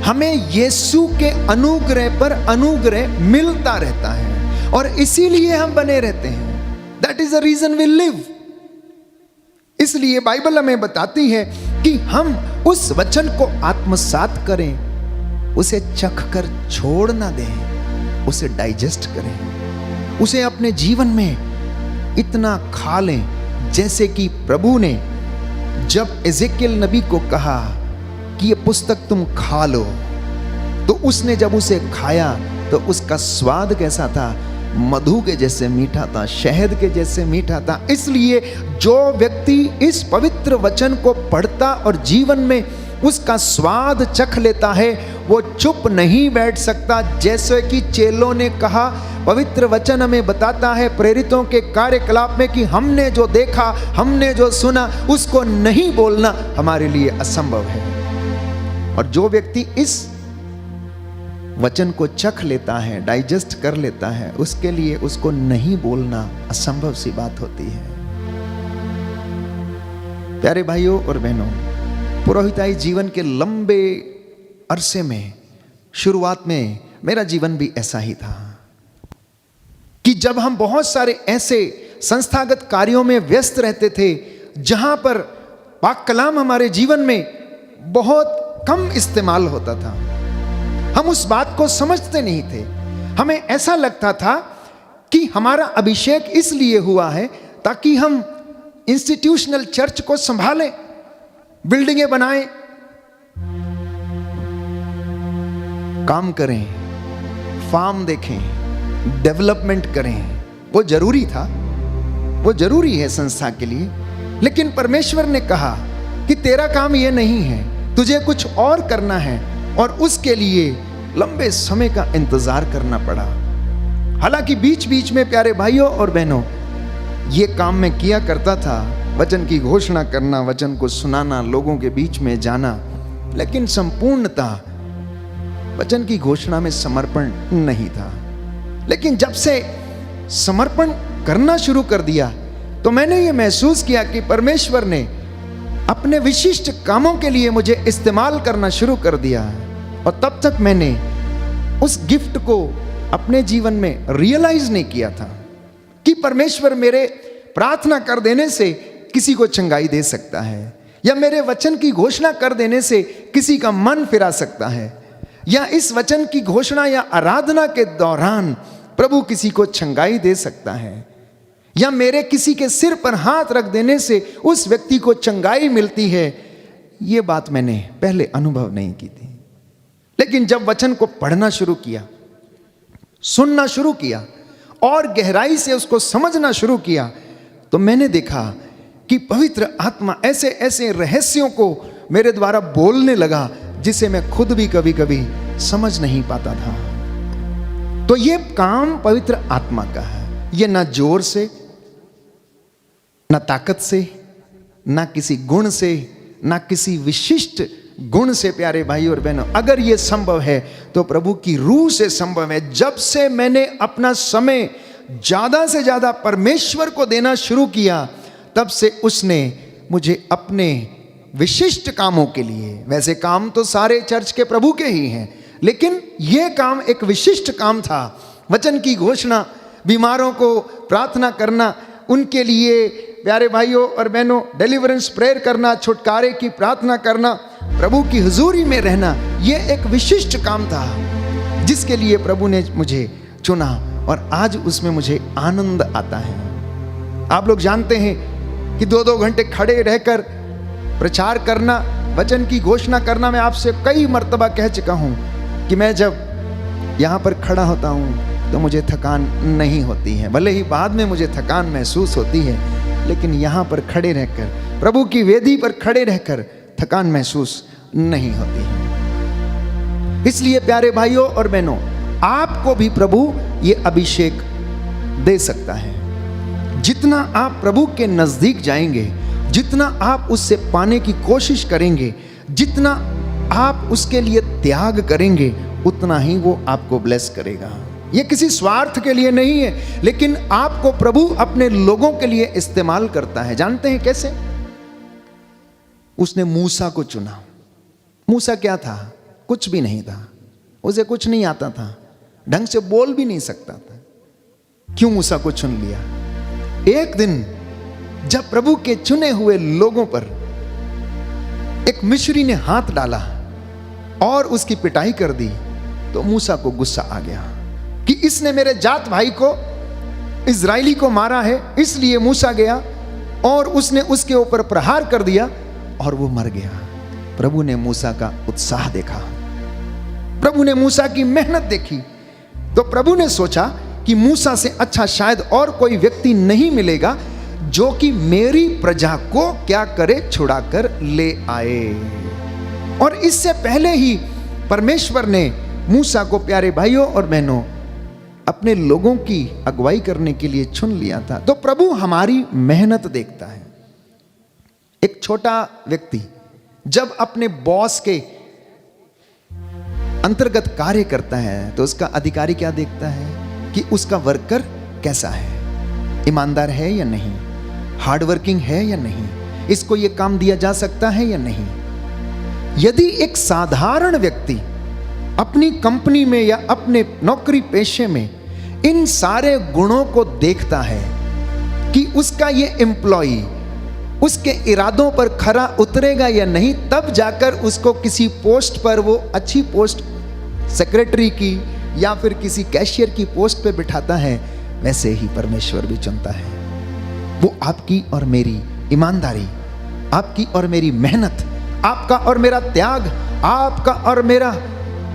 [SPEAKER 1] हमें यीशु के अनुग्रह पर अनुग्रह मिलता रहता है और इसीलिए हम बने रहते हैं। That is the reason we live. इसलिए बाइबल हमें बताती है कि हम उस वचन को आत्मसात करें, उसे चख कर छोड़ ना दें, उसे डाइजेस्ट करें, उसे अपने जीवन में इतना खा लें जैसे कि प्रभु ने जब एजेकियल नबी को कहा कि ये पुस्तक तुम खा लो, तो उसने जब उसे खाया तो उसका स्वाद कैसा था? मधु के जैसे मीठा था, शहद के जैसे मीठा था। इसलिए जो व्यक्ति इस पवित्र वचन को पढ़ता और जीवन में उसका स्वाद चख लेता है, वो चुप नहीं बैठ सकता। जैसे कि चेलों ने कहा, पवित्र वचन हमें बताता है प्रेरितों के कार्यकलाप में कि हमने जो देखा, हमने जो सुना, उसको नहीं बोलना हमारे लिए असंभव है। और जो व्यक्ति इस वचन को चख लेता है, डाइजेस्ट कर लेता है, उसके लिए उसको नहीं बोलना असंभव सी बात होती है। प्यारे भाइयों और बहनों, पुरोहिताई जीवन के लंबे अरसे में, शुरुआत में मेरा जीवन भी ऐसा ही था कि जब हम बहुत सारे ऐसे संस्थागत कार्यों में व्यस्त रहते थे जहां पर पाक कलाम हमारे जीवन में बहुत कम इस्तेमाल होता था, हम उस बात को समझते नहीं थे। हमें ऐसा लगता था कि हमारा अभिषेक इसलिए हुआ है ताकि हम इंस्टीट्यूशनल चर्च को संभालें, बिल्डिंगें बनाएं, काम करें, फार्म देखें, डेवलपमेंट करें। वो जरूरी था, वो जरूरी है संस्था के लिए। लेकिन परमेश्वर ने कहा कि तेरा काम ये नहीं है, तुझे कुछ और करना है, और उसके लिए लंबे समय का इंतजार करना पड़ा। हालांकि बीच बीच में प्यारे भाइयों और बहनों, ये काम मैं किया करता था, वचन की घोषणा करना, वचन को सुनाना, लोगों के बीच में जाना, लेकिन संपूर्णतः वचन की घोषणा में समर्पण नहीं था। लेकिन जब से समर्पण करना शुरू कर दिया तो मैंने ये महसूस किया कि परमेश्वर ने अपने विशिष्ट कामों के लिए मुझे इस्तेमाल करना शुरू कर दिया। और तब तक मैंने उस गिफ्ट को अपने जीवन में रियलाइज नहीं किया था कि परमेश्वर मेरे प्रार्थना कर देने से किसी को चंगाई दे सकता है, या मेरे वचन की घोषणा कर देने से किसी का मन फिरा सकता है, या इस वचन की घोषणा या आराधना के दौरान प्रभु किसी को चंगाई दे सकता है, या मेरे किसी के सिर पर हाथ रख देने से उस व्यक्ति को चंगाई मिलती है। ये बात मैंने पहले अनुभव नहीं की थी। लेकिन जब वचन को पढ़ना शुरू किया, सुनना शुरू किया और गहराई से उसको समझना शुरू किया, तो मैंने देखा कि पवित्र आत्मा ऐसे ऐसे रहस्यों को मेरे द्वारा बोलने लगा जिसे मैं खुद भी कभी कभी समझ नहीं पाता था। तो ये काम पवित्र आत्मा का है। ये ना जोर से, ना ताकत से, ना किसी गुण से, ना किसी विशिष्ट गुण से। प्यारे भाई और बहनों, अगर ये संभव है तो प्रभु की रूह से संभव है। जब से मैंने अपना समय ज्यादा से ज्यादा परमेश्वर को देना शुरू किया, तब से उसने मुझे अपने विशिष्ट कामों के लिए, वैसे काम तो सारे चर्च के प्रभु के ही हैं, लेकिन यह काम एक विशिष्ट काम था। वचन की घोषणा, बीमारों को प्रार्थना करना, उनके लिए प्यारे भाइयों और बहनों डिलीवरेंस प्रेयर करना, छुटकारे की प्रार्थना करना, प्रभु की हुजूरी में रहना, यह एक विशिष्ट काम था जिसके लिए प्रभु ने मुझे चुना और आज उसमें मुझे आनंद आता है। आप लोग जानते हैं कि 2-2 घंटे खड़े रहकर प्रचार करना, वचन की घोषणा करना, मैं आपसे कई मर्तबा कह चुका हूं कि मैं जब यहां पर खड़ा होता हूं तो मुझे थकान नहीं होती है। भले ही बाद में मुझे थकान महसूस होती है, लेकिन यहां पर खड़े रहकर, प्रभु की वेदी पर खड़े रहकर थकान महसूस नहीं होती है। इसलिए प्यारे भाइयों और बहनों, आपको भी प्रभु ये अभिषेक दे सकता है। जितना आप प्रभु के नजदीक जाएंगे, जितना आप उससे पाने की कोशिश करेंगे, जितना आप उसके लिए त्याग करेंगे, उतना ही वो आपको ब्लेस करेगा। ये किसी स्वार्थ के लिए नहीं है, लेकिन आपको प्रभु अपने लोगों के लिए इस्तेमाल करता है। जानते हैं कैसे? उसने मूसा को चुना। मूसा क्या था? कुछ भी नहीं था, उसे कुछ नहीं आता था, ढंग से बोल भी नहीं सकता था। क्यों मूसा को चुन लिया? एक दिन जब प्रभु के चुने हुए लोगों पर एक मिस्री ने हाथ डाला और उसकी पिटाई कर दी, तो मूसा को गुस्सा आ गया कि इसने मेरे जात भाई को, इजराइली को मारा है। इसलिए मूसा गया और उसने उसके ऊपर प्रहार कर दिया और वो मर गया। प्रभु ने मूसा का उत्साह देखा, प्रभु ने मूसा की मेहनत देखी, तो प्रभु ने सोचा कि मूसा से अच्छा शायद और कोई व्यक्ति नहीं मिलेगा जो कि मेरी प्रजा को क्या करे, छुड़ाकर ले आए। और इससे पहले ही परमेश्वर ने मूसा को, प्यारे भाइयों और बहनों, अपने लोगों की अगुवाई करने के लिए चुन लिया था। तो प्रभु हमारी मेहनत देखता है। एक छोटा व्यक्ति जब अपने बॉस के अंतर्गत कार्य करता है, तो उसका अधिकारी क्या देखता है कि उसका वर्कर कैसा है, ईमानदार है या नहीं, हार्ड वर्किंग है या नहीं, इसको यह काम दिया जा सकता है या नहीं। यदि एक साधारण व्यक्ति अपनी कंपनी में या अपने नौकरी पेशे में इन सारे गुणों को देखता है कि उसका ये एम्प्लॉई उसके इरादों पर खरा उतरेगा या नहीं, तब जाकर उसको किसी पोस्ट पर, वो अच्छी पोस्ट सेक्रेटरी की या फिर किसी कैशियर की पोस्ट पे बिठाता है, वैसे ही परमेश्वर भी चुनता है। वो आपकी और मेरी ईमानदारी, आपकी और मेरी मेहनत, आपका और मेरा त्याग, आपका और मेरा,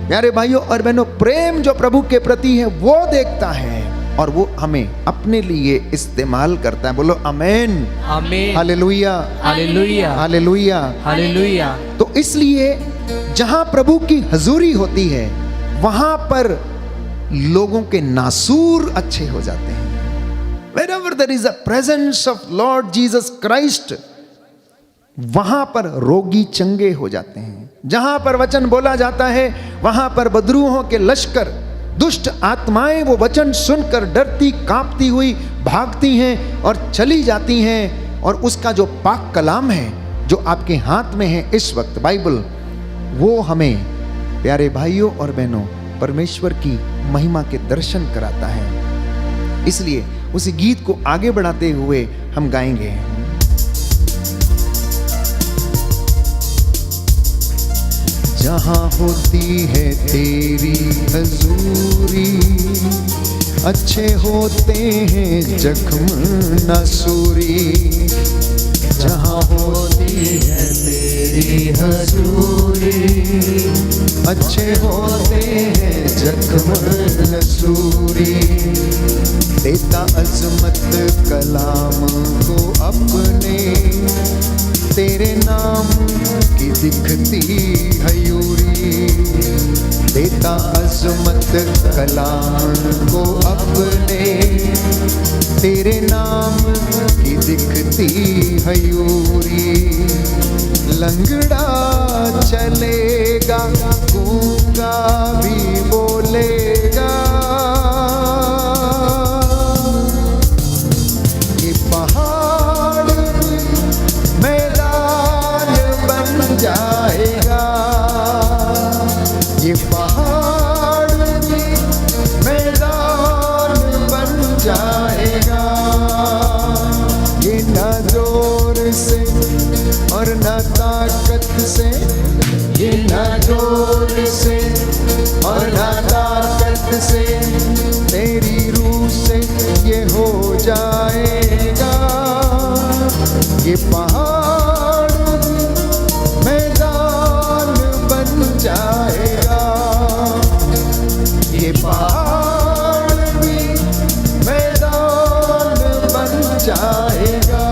[SPEAKER 1] प्यारे भाइयों और बहनों, प्रेम जो प्रभु के प्रति है वो देखता है और वो हमें अपने लिए इस्तेमाल करता है। बोलो आमीन,
[SPEAKER 3] आमीन,
[SPEAKER 1] हालेलुया,
[SPEAKER 3] हालेलुया,
[SPEAKER 1] हालेलुया, हालेलुया। तो इसलिए जहां प्रभु की हजूरी होती है, वहां पर लोगों के नासूर अच्छे हो जाते हैं। Wherever there is a presence of Lord Jesus Christ, वहां पर रोगी चंगे हो जाते हैं। जहां पर वचन बोला जाता है, वहां पर बदरूहों के लश्कर, दुष्ट आत्माएं वो वचन सुनकर डरती कांपती हुई भागती हैं और चली जाती हैं। और उसका जो पाक कलाम है, जो आपके हाथ में है इस वक्त, बाइबल, वो हमें, प्यारे भाइयों और बहनों, परमेश्वर की महिमा के दर्शन कराता है। इसलिए उसी गीत को आगे बढ़ाते हुए हम गाएंगे।
[SPEAKER 2] जहाँ होती है तेरी हजूरी, अच्छे होते हैं जख्म नसूरी। जहाँ होती है तेरी हजूरी, अच्छे होते हैं जख्म नसूरी। देता अजमत कलाम को अपने, तेरे नाम की दिखती हयूरी। का अजमत कलाम को अपने, तेरे नाम की दिखती हयूरी। लंगड़ा चलेगा, गूंगा भी बोलेगा, ये पहाड़ मैदान बन जाएगा, ये पहाड़ मैदान बन जाएगा। ये ना जोर से और ना ताकत से, ये ना जोर से और ना ताकत से, तेरी रूह से ये हो जाएगा। ये पहाड़ मैदान बन जाएगा, ये पहाड़ भी मैदान बन जाएगा।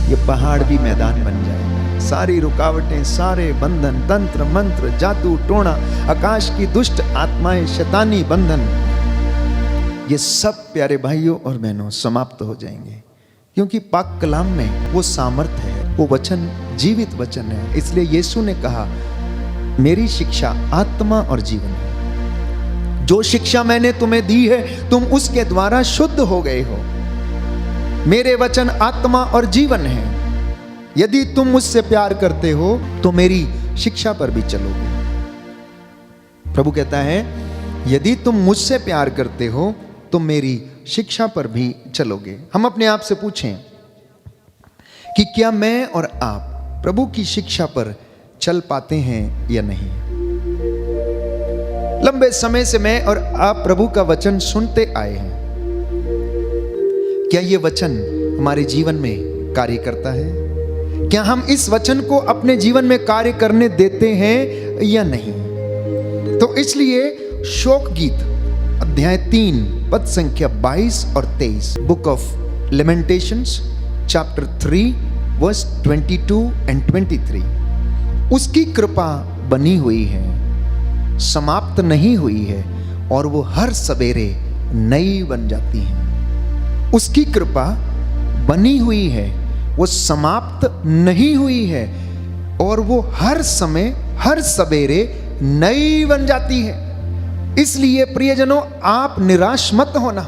[SPEAKER 1] ये पहाड़ भी मैदान बन जाएगा। सारी रुकावटें, सारे बंधन, तंत्र मंत्र, जादू टोना, आकाश की दुष्ट आत्माएं, शैतानी बंधन, ये सब प्यारे भाइयों और बहनों समाप्त हो जाएंगे, क्योंकि पाक कलाम में वो सामर्थ है, वो वचन जीवित वचन है। इसलिए यीशु ने कहा, मेरी शिक्षा आत्मा और जीवन है। जो शिक्षा मैंने तुम्हें दी है, तुम उसके द्वारा शुद्ध हो गए हो। मेरे वचन आत्मा और जीवन है। यदि तुम मुझसे प्यार करते हो तो मेरी शिक्षा पर भी चलोगे। प्रभु कहता है, यदि तुम मुझसे प्यार करते हो तो मेरी शिक्षा पर भी चलोगे। हम अपने आप से पूछें कि क्या मैं और आप प्रभु की शिक्षा पर चल पाते हैं या नहीं। लंबे समय से मैं और आप प्रभु का वचन सुनते आए हैं। क्या ये वचन हमारे जीवन में कार्य करता है? क्या हम इस वचन को अपने जीवन में कार्य करने देते हैं या नहीं? तो इसलिए शोक गीत अध्याय 3 पद संख्या 22 और 23, book of Lamentations chapter 3 verse 22 and 23, उसकी कृपा बनी हुई है, समाप्त नहीं हुई है, और वो हर सवेरे नई बन जाती है। उसकी कृपा बनी हुई है, वो समाप्त नहीं हुई है, और वो हर समय हर सवेरे नई बन जाती है। इसलिए प्रियजनों, आप निराश मत होना।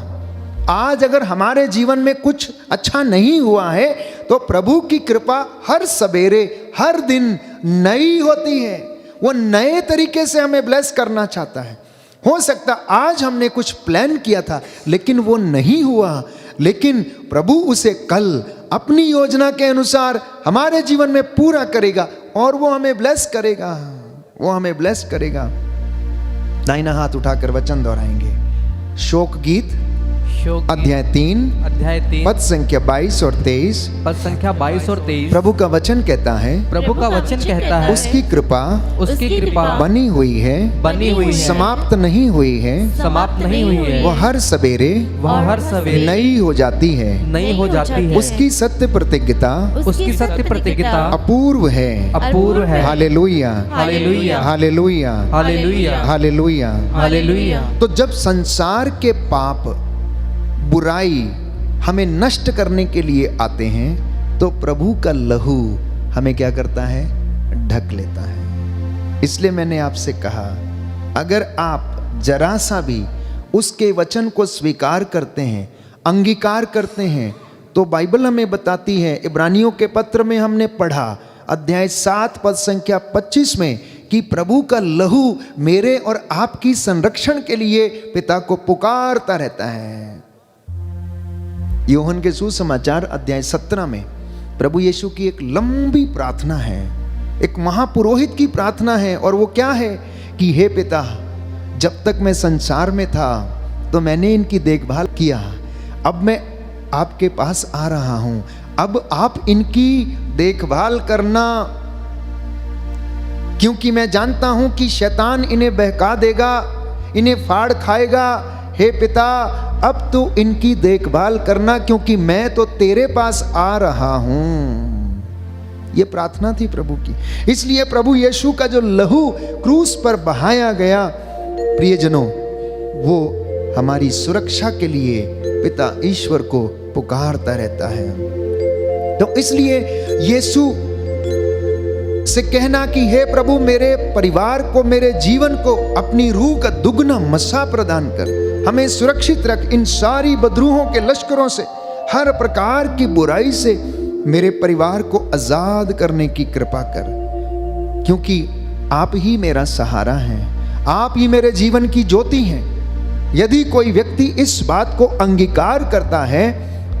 [SPEAKER 1] आज अगर हमारे जीवन में कुछ अच्छा नहीं हुआ है तो प्रभु की कृपा हर सवेरे हर दिन नई होती है। वो नए तरीके से हमें ब्लेस करना चाहता है। हो सकता आज हमने कुछ प्लान किया था लेकिन वो नहीं हुआ, लेकिन प्रभु उसे कल अपनी योजना के अनुसार हमारे जीवन में पूरा करेगा और वो हमें ब्लेस करेगा, वो हमें ब्लेस करेगा। दाहिना हाथ उठाकर वचन दोहराएंगे। शोक गीत अध्याय 3 पद संख्या 22 और 23,
[SPEAKER 3] पद संख्या 22 और 23,
[SPEAKER 1] प्रभु का वचन कहता है,
[SPEAKER 3] प्रभु का वचन कहता है,
[SPEAKER 1] उसकी कृपा बनी हुई है, समाप्त नहीं हुई है,
[SPEAKER 3] समाप्त नहीं हुई है,
[SPEAKER 1] वह हर सवेरे नई हो जाती है,
[SPEAKER 3] नई हो जाती है।
[SPEAKER 1] उसकी सत्य प्रतिज्ञता अपूर्व है,
[SPEAKER 3] अपूर्व है।
[SPEAKER 1] Hallelujah,
[SPEAKER 3] hallelujah,
[SPEAKER 1] hallelujah,
[SPEAKER 3] hallelujah,
[SPEAKER 1] hallelujah,
[SPEAKER 3] hallelujah.
[SPEAKER 1] तो जब संसार के पाप बुराई हमें नष्ट करने के लिए आते हैं तो प्रभु का लहू हमें क्या करता है? ढक लेता है। इसलिए मैंने आपसे कहा, अगर आप जरा सा भी उसके वचन को स्वीकार करते हैं, अंगीकार करते हैं, तो बाइबल हमें बताती है, इब्रानियों के पत्र में हमने पढ़ा अध्याय 7 पद संख्या 25 में, कि प्रभु का लहू मेरे और आपकी संरक्षण के लिए पिता को पुकारता रहता है। यूहन्ना के सुसमाचार अध्याय 17 में प्रभु यीशु की एक लंबी प्रार्थना है, एक महापुरोहित की प्रार्थना है, और वो क्या है कि हे पिता, जब तक मैं संसार में था तो मैंने इनकी देखभाल किया, अब मैं आपके पास आ रहा हूं, अब आप इनकी देखभाल करना, क्योंकि मैं जानता हूं कि शैतान इन्हें बहका देगा, इन्हें फाड़ खाएगा। हे पिता, अब तू इनकी देखभाल करना, क्योंकि मैं तो तेरे पास आ रहा हूं। ये प्रार्थना थी प्रभु की। इसलिए प्रभु यीशु का जो लहू क्रूस पर बहाया गया प्रियजनों, वो हमारी सुरक्षा के लिए पिता ईश्वर को पुकारता रहता है। तो इसलिए यीशु से कहना कि हे प्रभु मेरे परिवार को, मेरे जीवन को अपनी रूह का दुगना मसा प्रदान कर, हमें सुरक्षित रख इन सारी बदरूहों के लश्करों से, हर प्रकार की बुराई से मेरे परिवार को आजाद करने की कृपा कर, क्योंकि आप ही मेरा सहारा हैं, आप ही मेरे जीवन की ज्योति हैं। यदि कोई व्यक्ति इस बात को अंगीकार करता है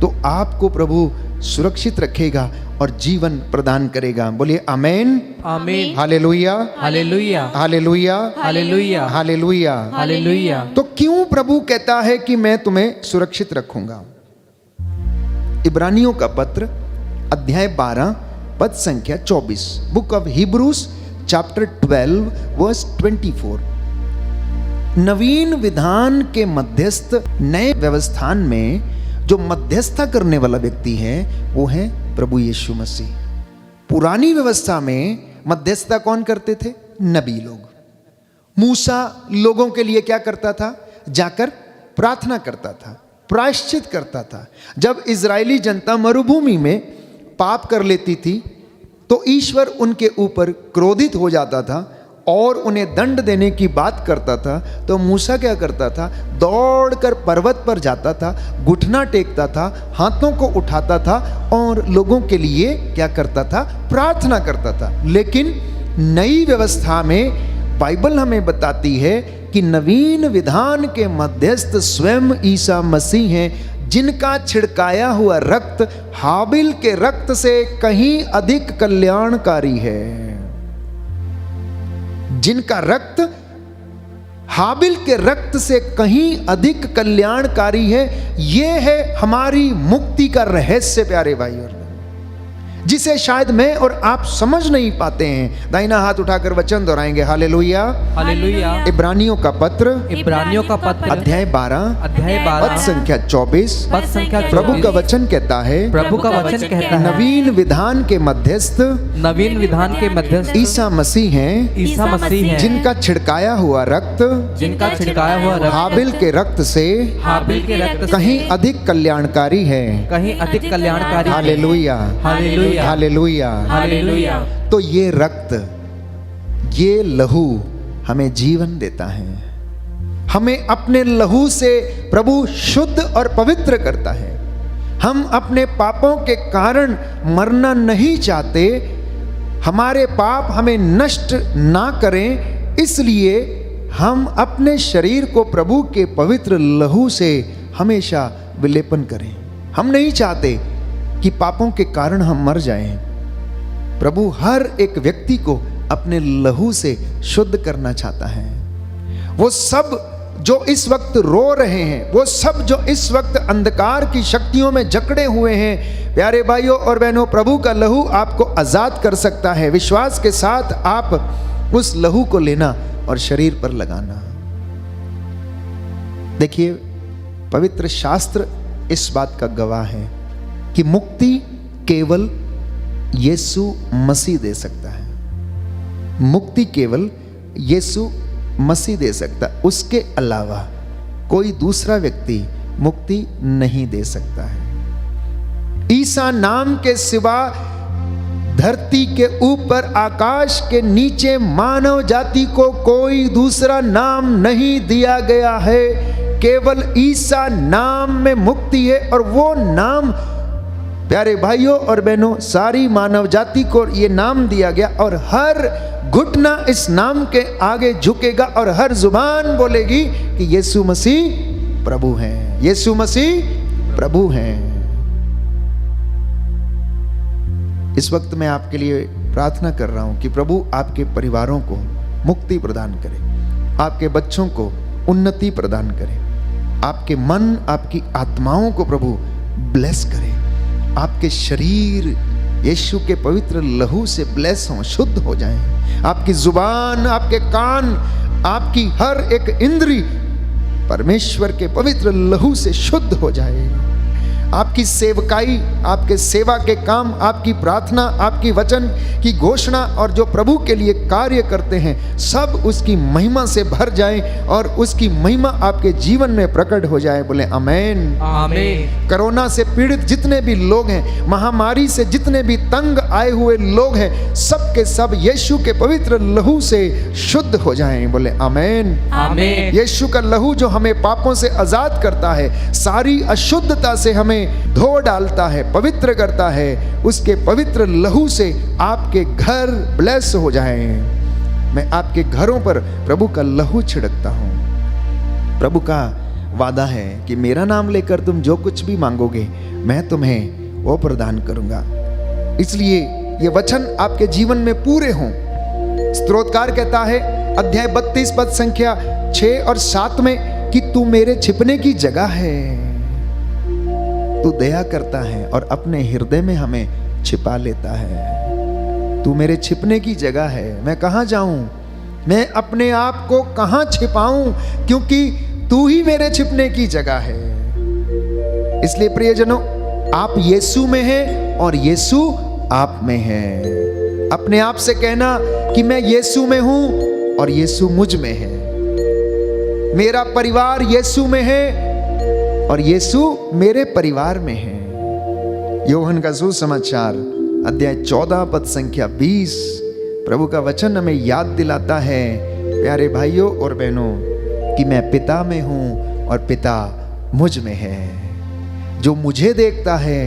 [SPEAKER 1] तो आपको प्रभु सुरक्षित रखेगा और जीवन प्रदान करेगा। बोलिए आमेन,
[SPEAKER 3] amen,
[SPEAKER 1] hallelujah,
[SPEAKER 3] hallelujah,
[SPEAKER 1] hallelujah,
[SPEAKER 3] hallelujah,
[SPEAKER 1] hallelujah.
[SPEAKER 3] Hallelujah.
[SPEAKER 1] तो क्यों प्रभु कहता है कि मैं तुम्हें सुरक्षित रखूंगा? इब्रानियों का पत्र अध्याय 12 पद संख्या 24, book of Hebrews chapter 12 verse 24। नवीन विधान के मध्यस्थ नए व्यवस्थान में जो मध्यस्थता करने वाला व्यक्ति है वो है प्रभु यीशु मसीह। पुरानी व्यवस्था में मध्यस्थता कौन करते थे? नबी लोग। मूसा लोगों के लिए क्या करता था? जाकर प्रार्थना करता था, प्रायश्चित करता था। जब इजरायली जनता मरुभूमि में पाप कर लेती थी तो ईश्वर उनके ऊपर क्रोधित हो जाता था और उन्हें दंड देने की बात करता था। तो मूसा क्या करता था? दौड़कर पर्वत पर जाता था, घुटना टेकता था, हाथों को उठाता था और लोगों के लिए क्या करता था? प्रार्थना करता था। लेकिन नई व्यवस्था में बाइबल हमें बताती है कि नवीन विधान के मध्यस्थ स्वयं ईसा मसीह हैं, जिनका छिड़काया हुआ रक्त हाबिल के रक्त से कहीं अधिक कल्याणकारी है। जिनका रक्त हाबिल के रक्त से कहीं अधिक कल्याणकारी है। यह है हमारी मुक्ति का रहस्य प्यारे भाई और जिसे शायद मैं और आप समझ नहीं पाते हैं। दाहिना हाथ उठाकर वचन दोहराएंगे, हालेलुया,
[SPEAKER 3] हालेलुया।
[SPEAKER 1] इब्रानियों का पत्र अध्याय 12 पद संख्या 24
[SPEAKER 3] पद संख्या
[SPEAKER 1] प्रभु का वचन कहता है,
[SPEAKER 3] प्रभु का वचन कहता है,
[SPEAKER 1] नवीन विधान के मध्यस्थ
[SPEAKER 3] नवीन विधान के मध्यस्थ
[SPEAKER 1] ईसा मसीह हैं,
[SPEAKER 3] ईसा मसीह हैं,
[SPEAKER 1] जिनका छिड़काया हुआ रक्त
[SPEAKER 3] जिनका छिड़काया हुआ रक्त
[SPEAKER 1] हाबिल के रक्त से
[SPEAKER 3] हाबिल के रक्त से
[SPEAKER 1] कहीं अधिक कल्याणकारी है।
[SPEAKER 3] कहीं अधिक कल्याणकारी।
[SPEAKER 1] Hallelujah,
[SPEAKER 3] hallelujah,
[SPEAKER 1] hallelujah,
[SPEAKER 3] hallelujah.
[SPEAKER 1] तो ये रक्त, ये लहू हमें जीवन देता है। हमें अपने लहू से प्रभु शुद्ध और पवित्र करता है। हम अपने पापों के कारण मरना नहीं चाहते। हमारे पाप हमें नष्ट ना करें, इसलिए हम अपने शरीर को प्रभु के पवित्र लहू से हमेशा विलेपन करें। हम नहीं चाहते कि पापों के कारण हम मर जाएं। प्रभु हर एक व्यक्ति को अपने लहू से शुद्ध करना चाहता है। वो सब जो इस वक्त रो रहे हैं, वो सब जो इस वक्त अंधकार की शक्तियों में जकड़े हुए हैं, प्यारे भाइयों और बहनों, प्रभु का लहू आपको आजाद कर सकता है। विश्वास के साथ आप उस लहू को लेना और शरीर पर लगाना। देखिए, पवित्र शास्त्र इस बात का गवाह है कि मुक्ति केवल यीशु मसीह दे सकता है। मुक्ति केवल यीशु मसीह दे सकता, उसके अलावा कोई दूसरा व्यक्ति मुक्ति नहीं दे सकता है। ईसा नाम के सिवा धरती के ऊपर, आकाश के नीचे मानव जाति को कोई दूसरा नाम नहीं दिया गया है। केवल ईसा नाम में मुक्ति है और वो नाम, प्यारे भाइयों और बहनों, सारी मानव जाति को ये नाम दिया गया और हर घुटना इस नाम के आगे झुकेगा और हर जुबान बोलेगी कि यीशु मसीह प्रभु हैं, यीशु मसीह प्रभु हैं। इस वक्त मैं आपके लिए प्रार्थना कर रहा हूं कि प्रभु आपके परिवारों को मुक्ति प्रदान करे, आपके बच्चों को उन्नति प्रदान करे, आपके मन, आपकी आत्माओं को प्रभु ब्लेस करे, आपके शरीर यीशु के पवित्र लहू से ब्लेस हो, शुद्ध हो जाएं। आपकी जुबान, आपके कान, आपकी हर एक इंद्री परमेश्वर के पवित्र लहू से शुद्ध हो जाए। आपकी सेवकाई, आपके सेवा के काम, आपकी प्रार्थना, आपकी वचन की घोषणा और जो प्रभु के लिए कार्य करते हैं, सब उसकी महिमा से भर जाए और उसकी महिमा आपके जीवन में प्रकट हो जाए। बोले आमेन।
[SPEAKER 3] आमीन।
[SPEAKER 1] कोरोना से पीड़ित जितने भी लोग हैं, महामारी से जितने भी तंग आए हुए लोग हैं, सब के सब यीशु के पवित्र लहू से शुद्ध हो जाएं। बोले आमेन।
[SPEAKER 3] आमीन।
[SPEAKER 1] यीशु का लहू जो हमें पापों से आजाद करता है, सारी अशुद्धता से हमें धो डालता है, पवित्र करता है, उसके पवित्र लहू से आपके घर ब्लेस हो जाएं। मैं आपके घरों पर प्रभु का लहू छिड़कता हूं। प्रभु का वादा है कि मेरा नाम लेकर तुम जो कुछ भी मांगोगे, मैं तुम्हें वो प्रदान करूंगा। इसलिए ये वचन आपके जीवन में पूरे हों। स्तोत्रकार कहता है अध्याय 32 पद संख्या 6 और 7 में कि तू मेरे छिपने की जगह है, तू दया करता है और अपने हृदय में हमें छिपा लेता है। तू मेरे छिपने की जगह है। मैं कहाँ जाऊं, मैं अपने आप को कहाँ छिपाऊं, क्योंकि तू ही मेरे छिपने की जगह है। इसलिए प्रियजनों, आप यीशु में हैं और यीशु आप में है। अपने आप से कहना कि मैं यीशु में हूं और यीशु मुझ में है। मेरा परिवार यीशु में है और यीशु मेरे परिवार में है। यूहन्ना का सुसमाचार अध्याय 14 पद संख्या 20, प्रभु का वचन हमें याद दिलाता है, प्यारे भाइयों और बहनों, कि मैं पिता में हूं और पिता मुझ में है। जो मुझे देखता है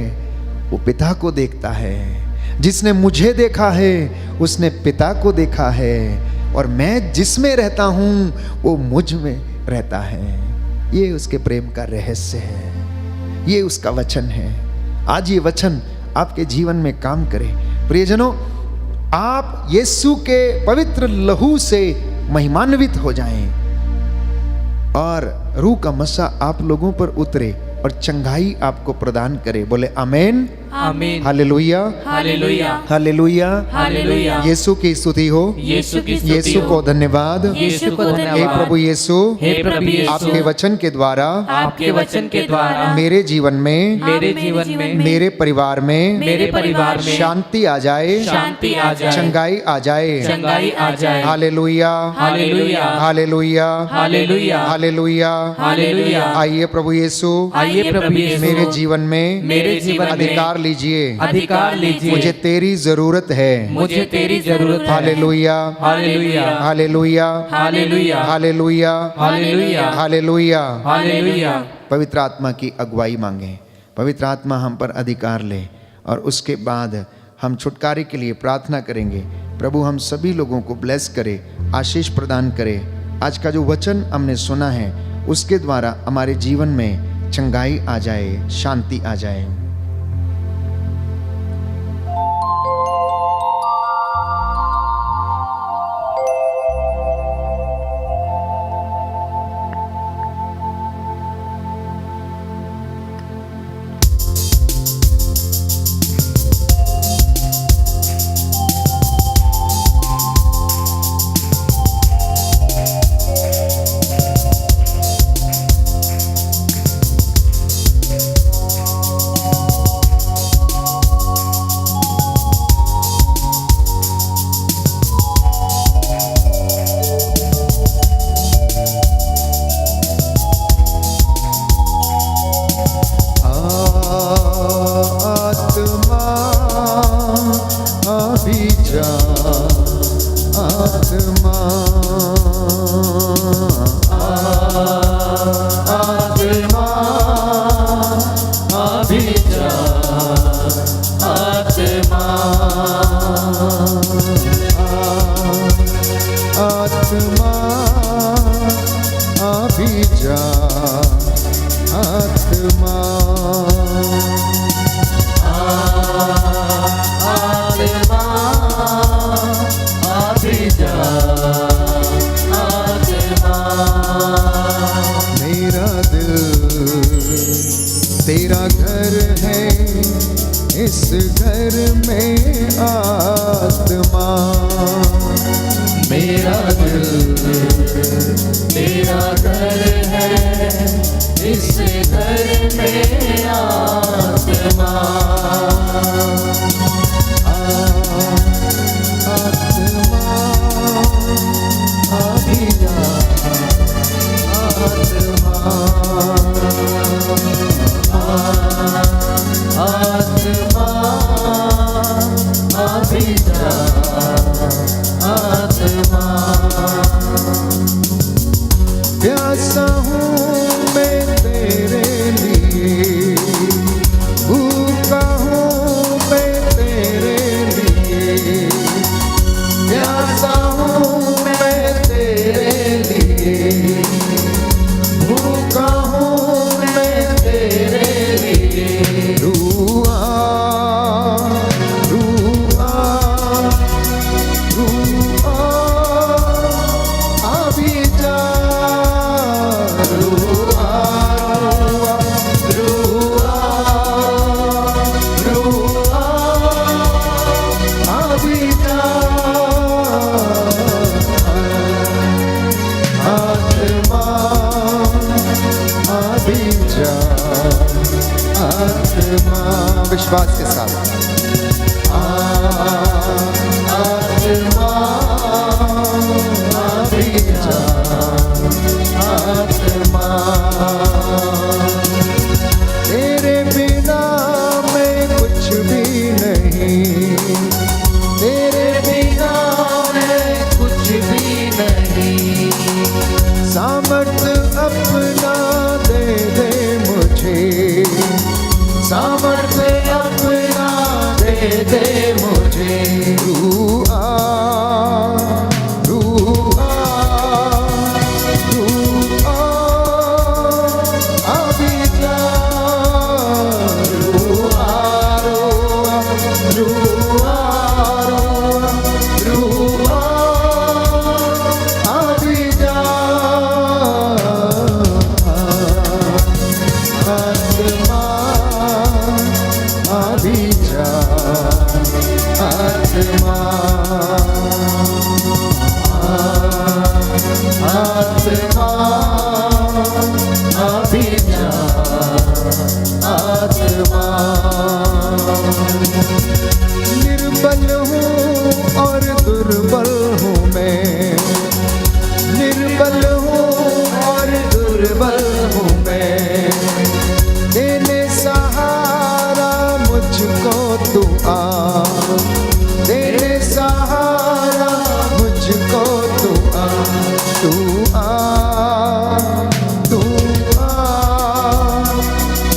[SPEAKER 1] वो पिता को देखता है। जिसने मुझे देखा है उसने पिता को देखा है, और मैं जिसमें रहता हूं वो मुझ में रहता है। ये उसके प्रेम का रहस्य है, ये उसका वचन है। आज ये वचन आपके जीवन में काम करे। प्रियजनों, आप यीशु के पवित्र लहू से महिमान्वित हो जाएं और रूह का मसा आप लोगों पर उतरे और चंगाई आपको प्रदान करे। बोले amen.
[SPEAKER 3] Amen.
[SPEAKER 1] Hallelujah,
[SPEAKER 3] hallelujah,
[SPEAKER 1] hallelujah,
[SPEAKER 3] hallelujah.
[SPEAKER 1] यीशु की स्तुति हो,
[SPEAKER 3] यीशु की स्तुति
[SPEAKER 1] यीशु
[SPEAKER 3] हो।
[SPEAKER 1] को धन्यवाद,
[SPEAKER 3] यीशु को धन्यवाद।
[SPEAKER 1] हे प्रभु यीशु,
[SPEAKER 3] हे प्रभु यीशु,
[SPEAKER 1] आपके वचन के द्वारा
[SPEAKER 3] आपके वचन के द्वारा
[SPEAKER 1] मेरे जीवन में,
[SPEAKER 3] मेरे जीवन में,
[SPEAKER 1] मेरे परिवार में,
[SPEAKER 3] मेरे परिवार में
[SPEAKER 1] शांति आ जाए,
[SPEAKER 3] शांति आ जाए,
[SPEAKER 1] चंगाई आ जाए,
[SPEAKER 3] चंगाई आ जाए।
[SPEAKER 1] Hallelujah,
[SPEAKER 3] hallelujah,
[SPEAKER 1] hallelujah,
[SPEAKER 3] hallelujah,
[SPEAKER 1] hallelujah,
[SPEAKER 3] hallelujah.
[SPEAKER 1] आइए प्रभु यीशु,
[SPEAKER 3] आइए प्रभु यीशु,
[SPEAKER 1] मेरे जीवन में,
[SPEAKER 3] मेरे जीवन में
[SPEAKER 1] अधिकार लीजिए।
[SPEAKER 3] अधिकार लीजिए।
[SPEAKER 1] मुझे तेरी जरूरत है।
[SPEAKER 3] मुझे तेरी जरूरत है।
[SPEAKER 1] Hallelujah,
[SPEAKER 3] hallelujah,
[SPEAKER 1] hallelujah,
[SPEAKER 3] hallelujah,
[SPEAKER 1] hallelujah,
[SPEAKER 3] hallelujah,
[SPEAKER 1] hallelujah.
[SPEAKER 3] Hallelujah.
[SPEAKER 1] पवित्र आत्मा की अगुवाई मांगे, पवित्र आत्मा हम पर अधिकार ले, और उसके बाद हम छुटकारे के लिए प्रार्थना करेंगे। प्रभु हम सभी लोगों को ब्लेस करे, आशीष प्रदान करे। आज का जो वचन हमने सुना है उसके द्वारा हमारे जीवन में चंगाई आ जाए, शांति आ जाए। तेरा घर है, इस घर में आत्मा।
[SPEAKER 3] मेरा दिल तेरा घर है, इस घर में
[SPEAKER 2] रूआ रूआ रूआ अभी जा आत्मा अभी जा आत्मा
[SPEAKER 1] विश्वास के साथ
[SPEAKER 2] आत्मा अभी जा आत्मा तेरे बिना मैं कुछ भी नहीं तेरे बिना मैं कुछ भी नहीं सामर्थ अपना दे दे मुझे सामर्थ अपना दे दे मुझे रूआ रूआ रूआ अभी जा रूआ रूआ रूआ रूआ अभी जा आत्मा अभी जा आत्मा आत्मा अभी जा आत्मा निर्बल हूँ और दुर्बल हूँ मैं निर्बल हूँ और दुर्बल हूँ मैं देने सहारा मुझको तू आ देने सहारा मुझको तू आ तू आ तू आ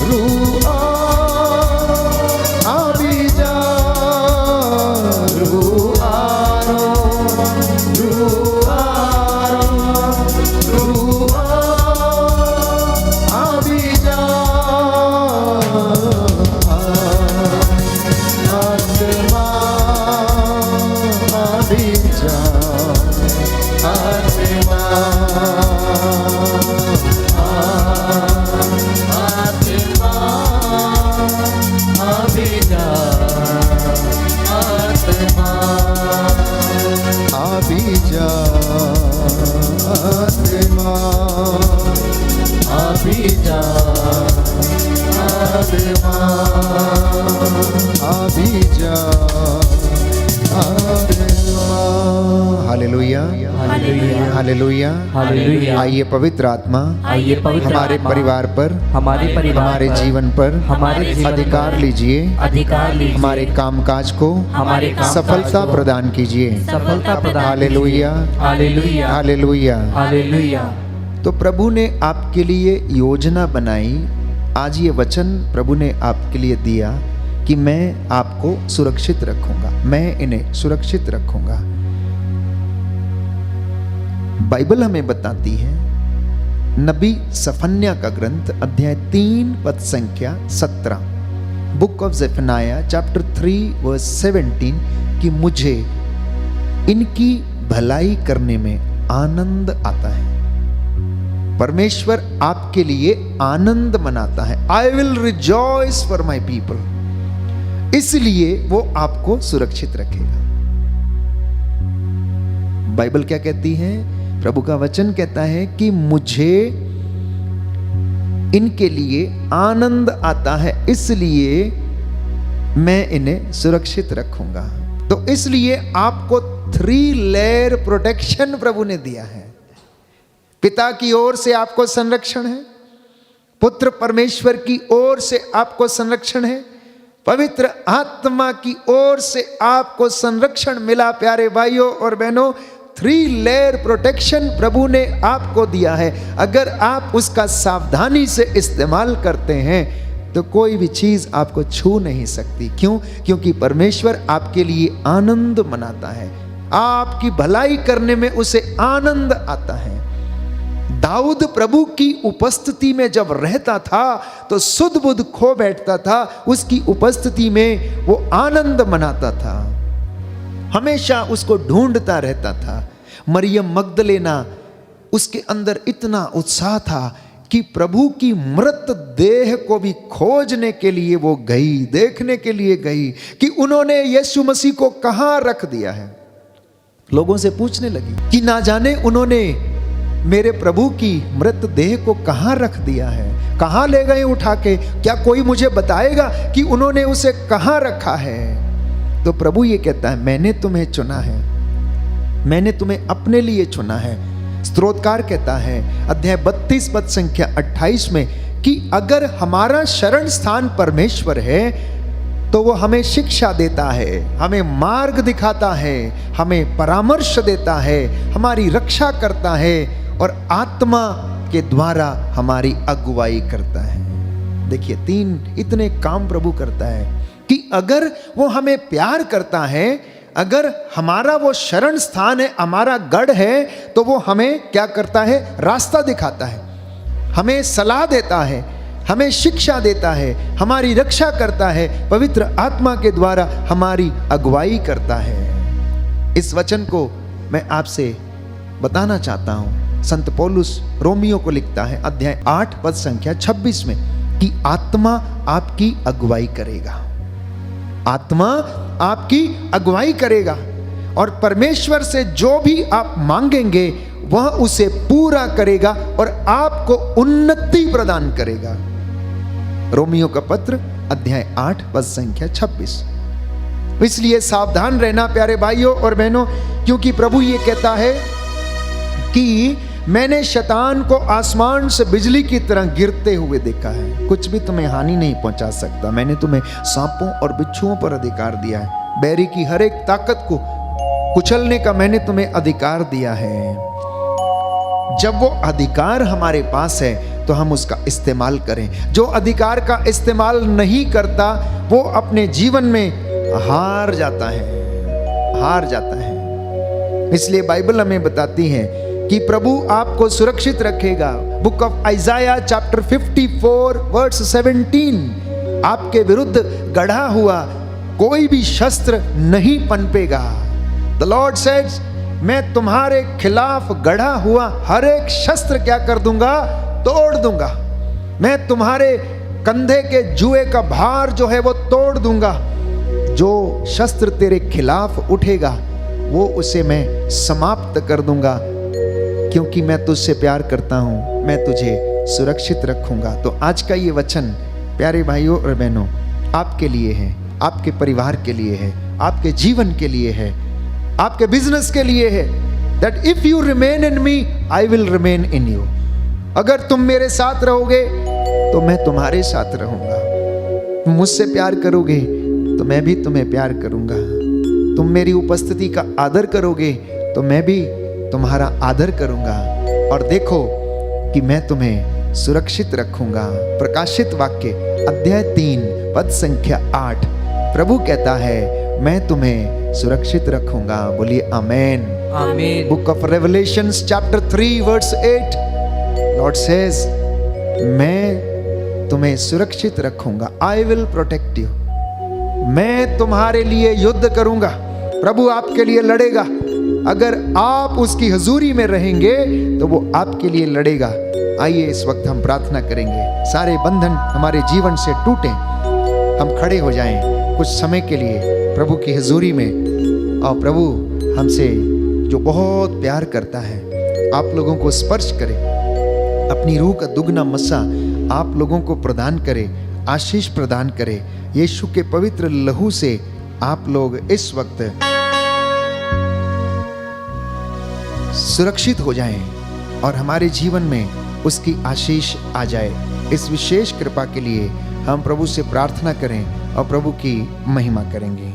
[SPEAKER 2] रूआ अभी जा रूआ रूआ रूआ अभी जा आत्मा अभी जा आत्मा आत्मा अभी जा आत्मा अभी जा आत्मा अभी जा आत्मा अभी जा आत्मा
[SPEAKER 1] हालेलुया
[SPEAKER 3] हालेलुया
[SPEAKER 1] हालेलुया
[SPEAKER 3] हालेलुया।
[SPEAKER 1] आइए पवित्र आत्मा
[SPEAKER 3] आइए पवित्र
[SPEAKER 1] हमारे
[SPEAKER 3] आत्मा
[SPEAKER 1] परिवार पर
[SPEAKER 3] हमारे परिवार
[SPEAKER 1] हमारे
[SPEAKER 3] पर,
[SPEAKER 1] जीवन पर
[SPEAKER 3] हमारे जीवन
[SPEAKER 1] अधिकार
[SPEAKER 3] पर
[SPEAKER 1] लीजिए
[SPEAKER 3] अधिकार लीजिए
[SPEAKER 1] हमारे कामकाज को
[SPEAKER 3] हमारे कामकाज
[SPEAKER 1] सफलता
[SPEAKER 3] को
[SPEAKER 1] प्रदान कीजिए
[SPEAKER 3] सफलता प्रदान
[SPEAKER 1] हालेलुया
[SPEAKER 3] हालेलुया
[SPEAKER 1] हालेलुया
[SPEAKER 3] हालेलुया।
[SPEAKER 1] तो प्रभु ने आपके लिए योजना बनाई। आज ये वचन प्रभु ने आपके लिए दिया कि मैं आपको सुरक्षित रखूंगा, मैं इन्हें सुरक्षित रखूंगा। बाइबल हमें बताती है नबी सफन्या का ग्रंथ अध्याय 3 पद संख्या 17 बुक ऑफ ज़ेफनाया चैप्टर 3 वर्स 17 कि मुझे इनकी भलाई करने में आनंद आता है। परमेश्वर आपके लिए आनंद मनाता है। I will rejoice for my people, इसलिए वो आपको सुरक्षित रखेगा। बाइबल क्या कहती है? प्रभु का वचन कहता है कि मुझे इनके लिए आनंद आता है, इसलिए मैं इन्हें सुरक्षित रखूंगा। तो इसलिए आपको 3 लेयर प्रोटेक्शन प्रभु ने दिया है। पिता की ओर से आपको संरक्षण है, पुत्र परमेश्वर की ओर से आपको संरक्षण है, पवित्र आत्मा की ओर से आपको संरक्षण मिला। प्यारे भाइयों और बहनों, 3 लेयर प्रोटेक्शन प्रभु ने आपको दिया है। अगर आप उसका सावधानी से इस्तेमाल करते हैं तो कोई भी चीज आपको छू नहीं सकती। क्यों? क्योंकि परमेश्वर आपके लिए आनंद मनाता है, आपकी भलाई करने में उसे आनंद आता है। दाऊद प्रभु की उपस्थिति में जब रहता था तो सुध बुध खो बैठता था, उसकी उपस्थिति में वो आनंद मनाता था, हमेशा उसको ढूंढता रहता था। मरियम मगदलेना, उसके अंदर इतना उत्साह था कि प्रभु की मृत देह को भी खोजने के लिए वो गई, देखने के लिए गई कि उन्होंने यीशु मसीह को कहां रख दिया है। लोगों से पूछने लगी कि ना जाने उन्होंने मेरे प्रभु की मृत देह को कहां रख दिया है, कहां ले गए उठा के, क्या कोई मुझे बताएगा कि उन्होंने उसे कहां रखा है। तो प्रभु ये कहता है, मैंने तुम्हें चुना है, मैंने तुम्हें अपने लिए चुना है। स्तोत्रकार कहता है अध्याय 32 पद संख्या 28 में कि अगर हमारा शरण स्थान परमेश्वर है तो वो हमें शिक्षा देता है, हमें मार्ग दिखाता है, हमें परामर्श देता है, हमारी रक्षा करता है और आत्मा के द्वारा हमारी अगुवाई करता है। देखिए 3 इतने काम प्रभु करता है कि अगर वो हमें प्यार करता है, अगर हमारा वो शरण स्थान है, हमारा गढ़ है, तो वो हमें क्या करता है, रास्ता दिखाता है, हमें सलाह देता है, हमें शिक्षा देता है, हमारी रक्षा करता है, पवित्र आत्मा के द्वारा हमारी अगुवाई करता है। इस वचन को मैं आपसे बताना चाहता हूं। संत पौलुस रोमियो को लिखता है अध्याय 8 पद संख्या 26 में कि आत्मा आपकी अगुवाई करेगा, आत्मा आपकी अगुवाई करेगा और परमेश्वर से जो भी आप मांगेंगे वह उसे पूरा करेगा और आपको उन्नति प्रदान करेगा। रोमियो का पत्र अध्याय 8 पद संख्या 26। इसलिए सावधान रहना प्यारे भाइयों और बहनों, क्योंकि प्रभु ये कहता है कि मैंने शैतान को आसमान से बिजली की तरह गिरते हुए देखा है, कुछ भी तुम्हें हानि नहीं पहुंचा सकता। मैंने तुम्हें सांपों और बिच्छुओं पर अधिकार दिया है, बैरी की हर एक ताकत को कुचलने का मैंने तुम्हें अधिकार दिया है। जब वो अधिकार हमारे पास है तो हम उसका इस्तेमाल करें। जो अधिकार का इस्तेमाल नहीं करता वो अपने जीवन में हार जाता है, हार जाता है। इसलिए बाइबल हमें बताती है कि प्रभु आपको सुरक्षित रखेगा। Book of Isaiah chapter 54 verse 17, आपके विरुद्ध गढ़ा हुआ कोई भी शस्त्र नहीं पनपेगा। द लॉर्ड सेड्स, मैं तुम्हारे खिलाफ गढ़ा हुआ हर एक शस्त्र क्या कर दूंगा, तोड़ दूंगा। मैं तुम्हारे कंधे के जुए का भार जो है वो तोड़ दूंगा। जो शस्त्र तेरे खिलाफ उठेगा वो उसे मैं समाप्त कर दूंगा, क्योंकि मैं तुझसे प्यार करता हूं, मैं तुझे सुरक्षित रखूंगा। तो आज का ये वचन प्यारे भाइयों और बहनों आपके लिए है, आपके परिवार के लिए है, आपके जीवन के लिए है, आपके बिजनेस के लिए है। That if you remain in me I will remain in you. अगर तुम मेरे साथ रहोगे तो मैं तुम्हारे साथ रहूंगा। तुम मुझसे प्यार करोगे तो मैं भी तुम्हें प्यार करूंगा। तुम मेरी उपस्थिति का आदर करोगे तो मैं भी तुम्हारा आदर करूंगा। और देखो कि मैं तुम्हें सुरक्षित रखूंगा। प्रकाशित वाक्य अध्याय 3 पद संख्या 8, प्रभु कहता है मैं तुम्हें सुरक्षित रखूंगा। बोलिए आमेन,
[SPEAKER 3] आमीन।
[SPEAKER 1] Book of Revelations chapter 3 verse 8, Lord says मैं तुम्हें सुरक्षित रखूंगा। I will protect you. मैं तुम्हारे लिए युद्ध करूंगा। प्रभु आपके लिए लड़ेगा। अगर आप उसकी हजूरी में रहेंगे तो वो आपके लिए लड़ेगा। आइए इस वक्त हम प्रार्थना करेंगे, सारे बंधन हमारे जीवन से टूटें, हम खड़े हो जाएं कुछ समय के लिए प्रभु की हजूरी में। और प्रभु हमसे जो बहुत प्यार करता है आप लोगों को स्पर्श करे, अपनी रूह का दुगना मस्सा आप लोगों को प्रदान करे, आशीष प्रदान करे। यीशु के पवित्र लहू से आप लोग इस वक्त सुरक्षित हो जाएं और हमारे जीवन में उसकी आशीष आ जाए। इस विशेष कृपा के लिए हम प्रभु से प्रार्थना करें और प्रभु की महिमा करेंगे।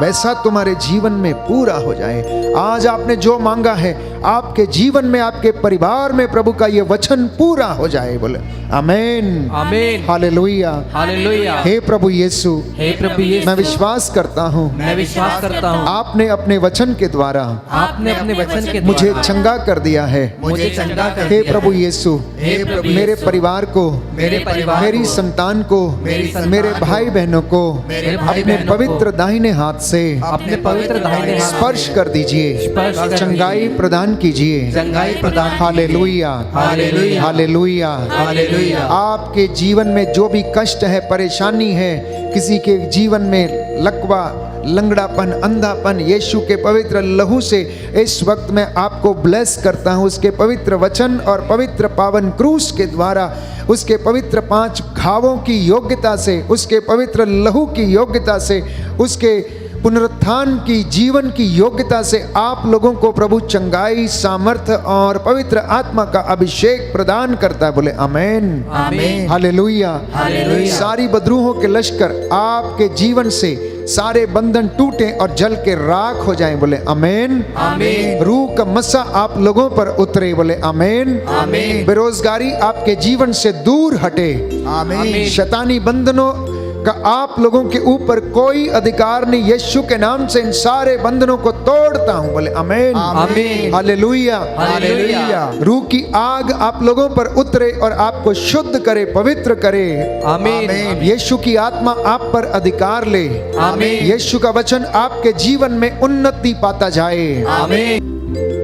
[SPEAKER 1] वैसा तुम्हारे जीवन में पूरा हो जाए। आज आपने जो मांगा है आपके जीवन में, आपके परिवार में प्रभु का ये वचन पूरा हो जाए। बोले आमीन,
[SPEAKER 3] आमीन,
[SPEAKER 1] हालेलुया,
[SPEAKER 3] हालेलुया।
[SPEAKER 1] हे प्रभु यीशु,
[SPEAKER 3] हे प्रभु यीशु,
[SPEAKER 1] मैं विश्वास करता हूँ
[SPEAKER 3] मैं विश्वास करता हूँ
[SPEAKER 1] आपने अपने वचन के द्वारा
[SPEAKER 3] आपने अपने वचन के
[SPEAKER 1] मुझे
[SPEAKER 3] द्वारा
[SPEAKER 1] चंगा कर दिया है।
[SPEAKER 3] मुझे चंगा कर
[SPEAKER 1] हे
[SPEAKER 3] दिया।
[SPEAKER 1] प्रभु यीशु,
[SPEAKER 3] हे प्रभु
[SPEAKER 1] मेरे
[SPEAKER 3] यीशु,
[SPEAKER 1] परिवार को,
[SPEAKER 3] मेरे परिवार
[SPEAKER 1] मेरी
[SPEAKER 3] को,
[SPEAKER 1] संतान को,
[SPEAKER 3] मेरी संतान
[SPEAKER 1] मेरे
[SPEAKER 3] को,
[SPEAKER 1] भाई बहनों को
[SPEAKER 3] मेरे भाई
[SPEAKER 1] अपने
[SPEAKER 3] बहनों को
[SPEAKER 1] पवित्र दाहिने हाथ से
[SPEAKER 3] अपने पवित्र दाहिने हाथ
[SPEAKER 1] स्पर्श कर दीजिए,
[SPEAKER 3] स्पर्श कर
[SPEAKER 1] चंगाई
[SPEAKER 3] दीजिए।
[SPEAKER 1] प्रदान कीजिए।
[SPEAKER 3] चंगाई प्रदान
[SPEAKER 1] हालेलुया,
[SPEAKER 3] हालेलुया,
[SPEAKER 1] हालेलुया,
[SPEAKER 3] हालेलुया।
[SPEAKER 1] आपके जीवन में जो भी कष्ट है, परेशानी है, किसी के जीवन में लकवा, लंगड़ापन, अंधापन, यीशु के पवित्र लहू से इस वक्त मैं आपको ब्लेस करता हूँ। उसके पवित्र वचन और पवित्र पावन क्रूस के द्वारा, उसके पवित्र 5 घावों की योग्यता से, उसके पवित्र लहू की योग्यता से, उसके पुनरुत्थान की जीवन की योग्यता से आप लोगों को प्रभु चंगाई, सामर्थ और पवित्र आत्मा का अभिषेक प्रदान करता है। बोले आमीन,
[SPEAKER 3] आमीन,
[SPEAKER 1] हालेलुया,
[SPEAKER 3] हालेलुया।
[SPEAKER 1] सारी बद्रूहों के लश्कर आपके जीवन से सारे बंधन टूटे और जल के राख हो जाएं। बोले आमीन,
[SPEAKER 3] आमीन।
[SPEAKER 1] रूह का मसा आप लोगों पर उतरे। बोले आमीन,
[SPEAKER 3] आमीन।
[SPEAKER 1] बेरोजगारी आपके जीवन से दूर हटे।
[SPEAKER 3] आमीन।
[SPEAKER 1] शैतानी बंधनों का आप लोगों के ऊपर कोई अधिकार नहीं। यीशु के नाम से इन सारे बंधनों को तोड़ता हूं। बोले आमीन,
[SPEAKER 3] आमीन।
[SPEAKER 1] Hallelujah,
[SPEAKER 3] hallelujah.
[SPEAKER 1] रूह की आग आप लोगों पर उतरे और आपको शुद्ध करे, पवित्र करे।
[SPEAKER 3] आमीन।
[SPEAKER 1] यीशु की आत्मा आप पर अधिकार ले।
[SPEAKER 3] आमीन।
[SPEAKER 1] यीशु का वचन आपके जीवन में उन्नति पाता जाए।
[SPEAKER 3] आमीन,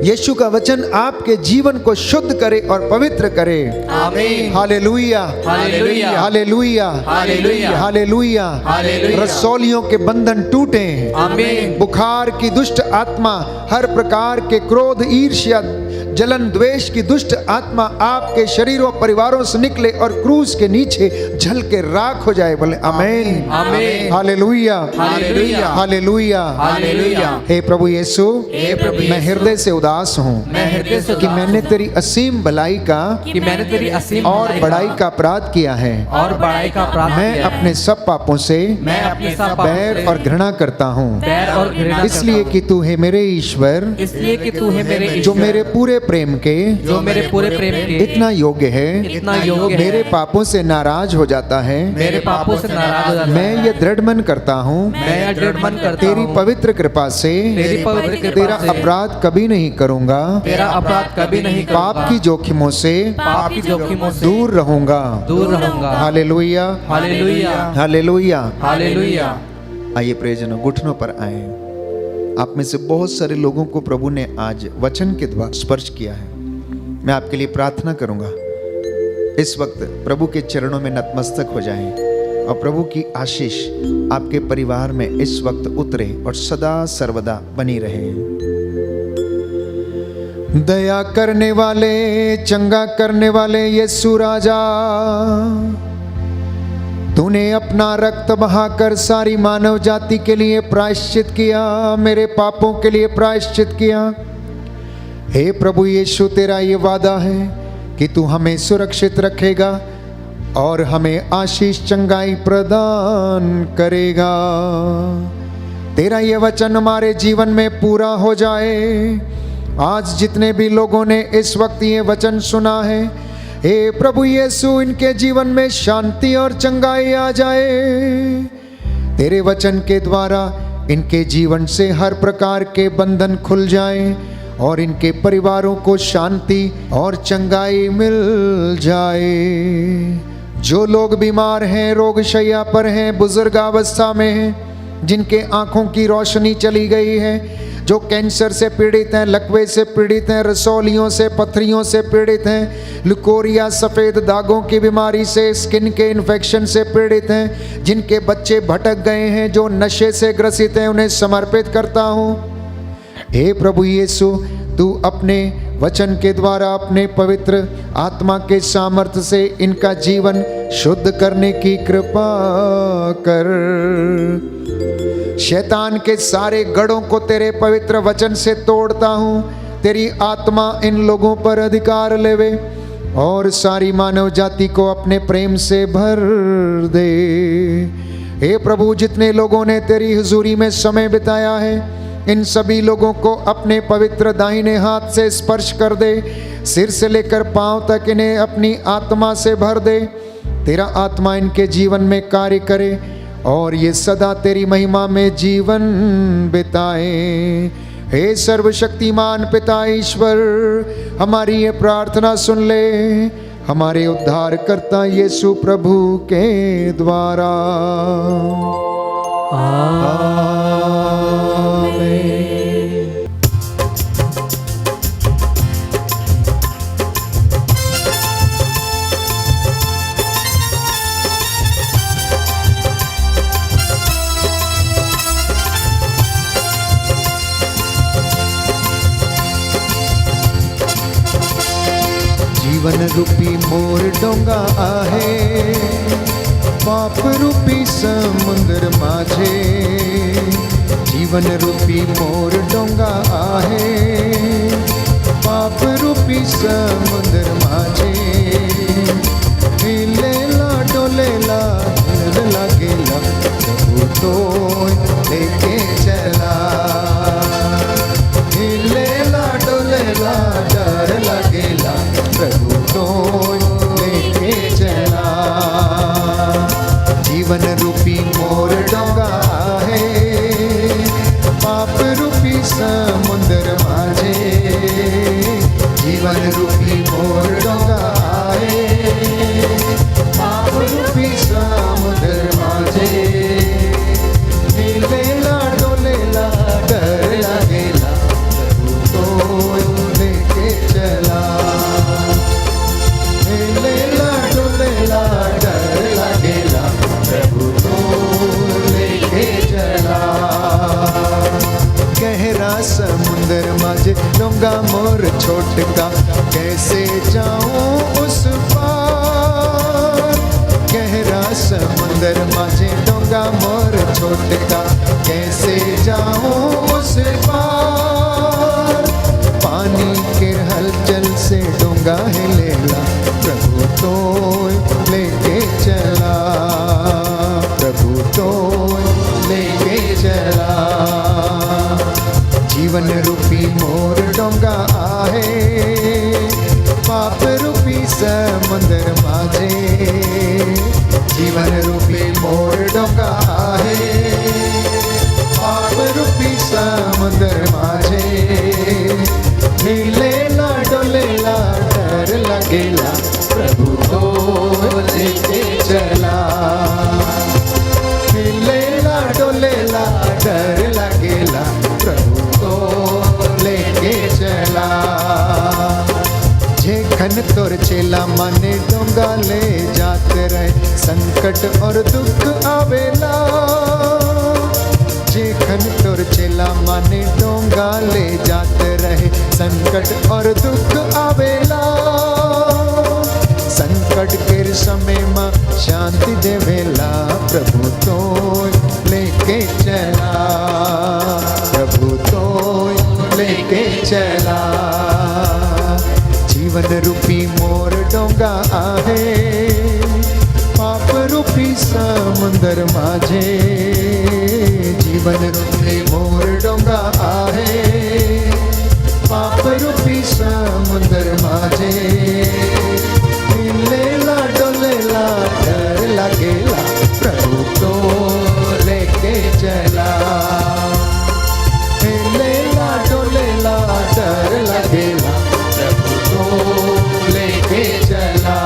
[SPEAKER 1] यीशु का वचन आपके जीवन को शुद्ध करे और पवित्र करे।
[SPEAKER 3] Amen,
[SPEAKER 1] hallelujah,
[SPEAKER 3] hallelujah,
[SPEAKER 1] hallelujah,
[SPEAKER 3] hallelujah,
[SPEAKER 1] hallelujah.
[SPEAKER 3] Hallelujah.
[SPEAKER 1] रसौलियों के बंधन टूटे।
[SPEAKER 3] आमीन।
[SPEAKER 1] बुखार की दुष्ट आत्मा, हर प्रकार के क्रोध, ईर्ष्या, जलन, द्वेष की दुष्ट आत्मा आपके शरीरों, परिवारों से निकले और क्रूस के नीचे जल के राख हो जाए। बोले आमीन,
[SPEAKER 3] आमीन,
[SPEAKER 1] हालेलुया,
[SPEAKER 3] हालेलुया,
[SPEAKER 1] हालेलुया,
[SPEAKER 3] हालेलुया।
[SPEAKER 1] हे प्रभु यीशु,
[SPEAKER 3] हे प्रभु
[SPEAKER 1] मैं
[SPEAKER 3] यीशु,
[SPEAKER 1] हृदय से उदास हूँ
[SPEAKER 3] मैं हृदय से
[SPEAKER 1] कि
[SPEAKER 3] उदास
[SPEAKER 1] मैंने
[SPEAKER 3] हूँ
[SPEAKER 1] तेरी असीम भलाई का
[SPEAKER 3] कि मैंने तेरी असीम
[SPEAKER 1] और
[SPEAKER 3] भलाई
[SPEAKER 1] बड़ाई का अपराध किया है।
[SPEAKER 3] और बड़ाई का अपराध
[SPEAKER 1] मैं
[SPEAKER 3] किया है।
[SPEAKER 1] अपने सब पापों से
[SPEAKER 3] मैं अपने सब पापों
[SPEAKER 1] बैर
[SPEAKER 3] से
[SPEAKER 1] और घृणा करता हूँ,
[SPEAKER 3] बैर और घृणा
[SPEAKER 1] इसलिए
[SPEAKER 3] करता
[SPEAKER 1] कि तू है मेरे ईश्वर,
[SPEAKER 3] हूँ। इसलिए कि तू है मेरे
[SPEAKER 1] जो
[SPEAKER 3] ईश्वर,
[SPEAKER 1] मेरे पूरे प्रेम के,
[SPEAKER 3] जो मेरे पूरे प्रेम के
[SPEAKER 1] इतना योग्य है,
[SPEAKER 3] इतना योग्य
[SPEAKER 1] मेरे
[SPEAKER 3] है,
[SPEAKER 1] पापों से नाराज हो जाता है।
[SPEAKER 3] मेरे पापों से नाराज हो जाता है।
[SPEAKER 1] मैं ये दृढ़ मन करता हूँ
[SPEAKER 3] मैं यह दृढ़ मन करता
[SPEAKER 1] तेरी
[SPEAKER 3] हूँ,
[SPEAKER 1] पवित्र कृपा से
[SPEAKER 3] तेरी पवित्र कृपा
[SPEAKER 1] तेरा
[SPEAKER 3] से
[SPEAKER 1] अपराध कभी नहीं करूँगा,
[SPEAKER 3] तेरा अपराध कभी नहीं करूँगा,
[SPEAKER 1] पाप की जोखिमों से
[SPEAKER 3] पाप की जोखिमों से
[SPEAKER 1] दूर रहूंगा।
[SPEAKER 3] दूर रहूंगा।
[SPEAKER 1] Hallelujah,
[SPEAKER 3] hallelujah,
[SPEAKER 1] hallelujah.
[SPEAKER 3] हालेलुया।
[SPEAKER 1] आइए प्रियजनों, घुटनों पर आए। आप में से बहुत सारे लोगों को प्रभु ने आज वचन के द्वारा स्पर्श किया है। मैं आपके लिए प्रार्थना करूंगा, इस वक्त प्रभु के चरणों में नतमस्तक हो जाएं और प्रभु की आशीष आपके परिवार में इस वक्त उतरे और सदा सर्वदा बनी रहे। दया करने वाले, चंगा करने वाले यीशु राजा, तूने अपना रक्त बहाकर सारी मानव जाति के लिए प्रायश्चित किया, मेरे पापों के लिए प्रायश्चित किया। हे प्रभु यीशु, तेरा ये वादा है कि तू हमें सुरक्षित रखेगा और हमें आशीष, चंगाई प्रदान करेगा। तेरा ये वचन हमारे जीवन में पूरा हो जाए। आज जितने भी लोगों ने इस वक्त ये वचन सुना है, हे प्रभु यीशु, इनके जीवन में शांति और चंगाई आ जाए। तेरे वचन के द्वारा इनके जीवन से हर प्रकार के बंधन खुल जाएं और इनके परिवारों को शांति और चंगाई मिल जाए। जो लोग बीमार हैं, रोग शैया पर हैं, बुजुर्गावस्था में हैं, जिनके आंखों की रोशनी चली गई है, जो कैंसर से पीड़ित हैं, लकवे से पीड़ित हैं, रसौलियों से, पथरियों से पीड़ित हैं, लुकोरिया, सफ़ेद दागों की बीमारी से, स्किन के इन्फेक्शन से पीड़ित हैं, जिनके बच्चे भटक गए हैं, जो नशे से ग्रसित हैं, उन्हें समर्पित करता हूँ। हे प्रभु यीशु, तू अपने वचन के द्वारा अपने पवित्र आत्मा के सामर्थ्य से इनका जीवन शुद्ध करने की कृपा कर। शैतान के सारे गढ़ों को तेरे पवित्र वचन से तोड़ता हूँ। तेरी आत्मा इन लोगों पर अधिकार लेवे और सारी मानव जाति को अपने प्रेम से भर दे।
[SPEAKER 2] हे प्रभु, जितने लोगों ने तेरी हुजूरी में समय बिताया है, इन सभी लोगों को अपने पवित्र दाहिने हाथ से स्पर्श कर दे। सिर से लेकर पांव तक इन्हें अपनी आत्मा से भर दे। तेरा आत्मा इनके जीवन में कार्य करे और ये सदा तेरी महिमा में जीवन बिताए। हे सर्वशक्तिमान पिता ईश्वर, हमारी ये प्रार्थना सुन ले, हमारे उद्धारकर्ता यीशु प्रभु के द्वारा। जीवन रूपी मोर डोंगा आहे, पाप रूपी समुद्र माझे। जीवन रूपी मोर डोंगा आहे, पाप रूपी समुद्र माझे। हिलेला डोलेला डर लागेला, प्रभु तो लेके चला। हिलेला डोलेला डर लागेला, प्रभु तो लेके चला। जीवन रूपी मोर डोंगा है, पाप रूपी समुद्र माझे। जीवन रूपी मोर डोंगा है, पाप रूपी समुद्र माझे। हिलेला डोलेला डर लागेला, प्रभु तो लेके चला। हिलेला डोलेला डर लागेला, प्रभु तो लेके चला। गहरा समुंदर माझे डोंगा मोर छोटका, कैसे जाऊं उस पार। गहरा समुंदर माझे डोंगा मोर छोटका, कैसे जाऊं उस पार। पानी के हलचल से डोंगा हिलेला, प्रभु तो लेके चला। प्रभु तो लेके चला। जीवन रूपी मोर डोंगा आहे, पाप रूपी समुद्र माझे। जीवन रूपी मोर डोंगा आहे, पाप रूपी समुद्र माझे। हिलेला डोलेला डर लगेला, प्रभु तो लेके चला। हिलेला डोलेला डर लगेला, प्रभु तो लेके चला। जेखन तोर चेला माने डोंगा ले जाते रहे, संकट और दुख आवेला। जेखन तोर चेला माने डोंगा ले जाते रहे, संकट और दुख आवेला। संकट के समय मां शांति देवेला, प्रभु तो लेके चला। प्रभु तो लेके चला। जीवन रूपी मोर डोंगा आहे, पाप रूपी समुंदर माझे। जीवन रूपी मोर डोंगा आहे, पाप रूपी समुंदर माझे। हिलेला डोलेला डर लगेला, प्रभु तो लेके चला। हिलेला डोलेला डर लगेला, प्रभु तो लेके चला।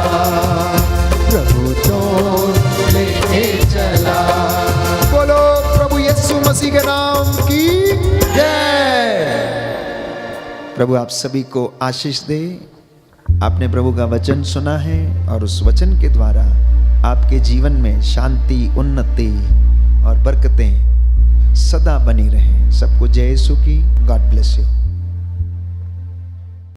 [SPEAKER 2] प्रभु तो लेके चला। बोलो प्रभु यीशु मसीह के नाम की जय।
[SPEAKER 1] प्रभु आप सभी को आशीष दे। आपने प्रभु का वचन सुना है और उस वचन के द्वारा आपके जीवन में शांति, उन्नति और बरकतें सदा बनी रहें। सबको जय यीशु की। God bless you.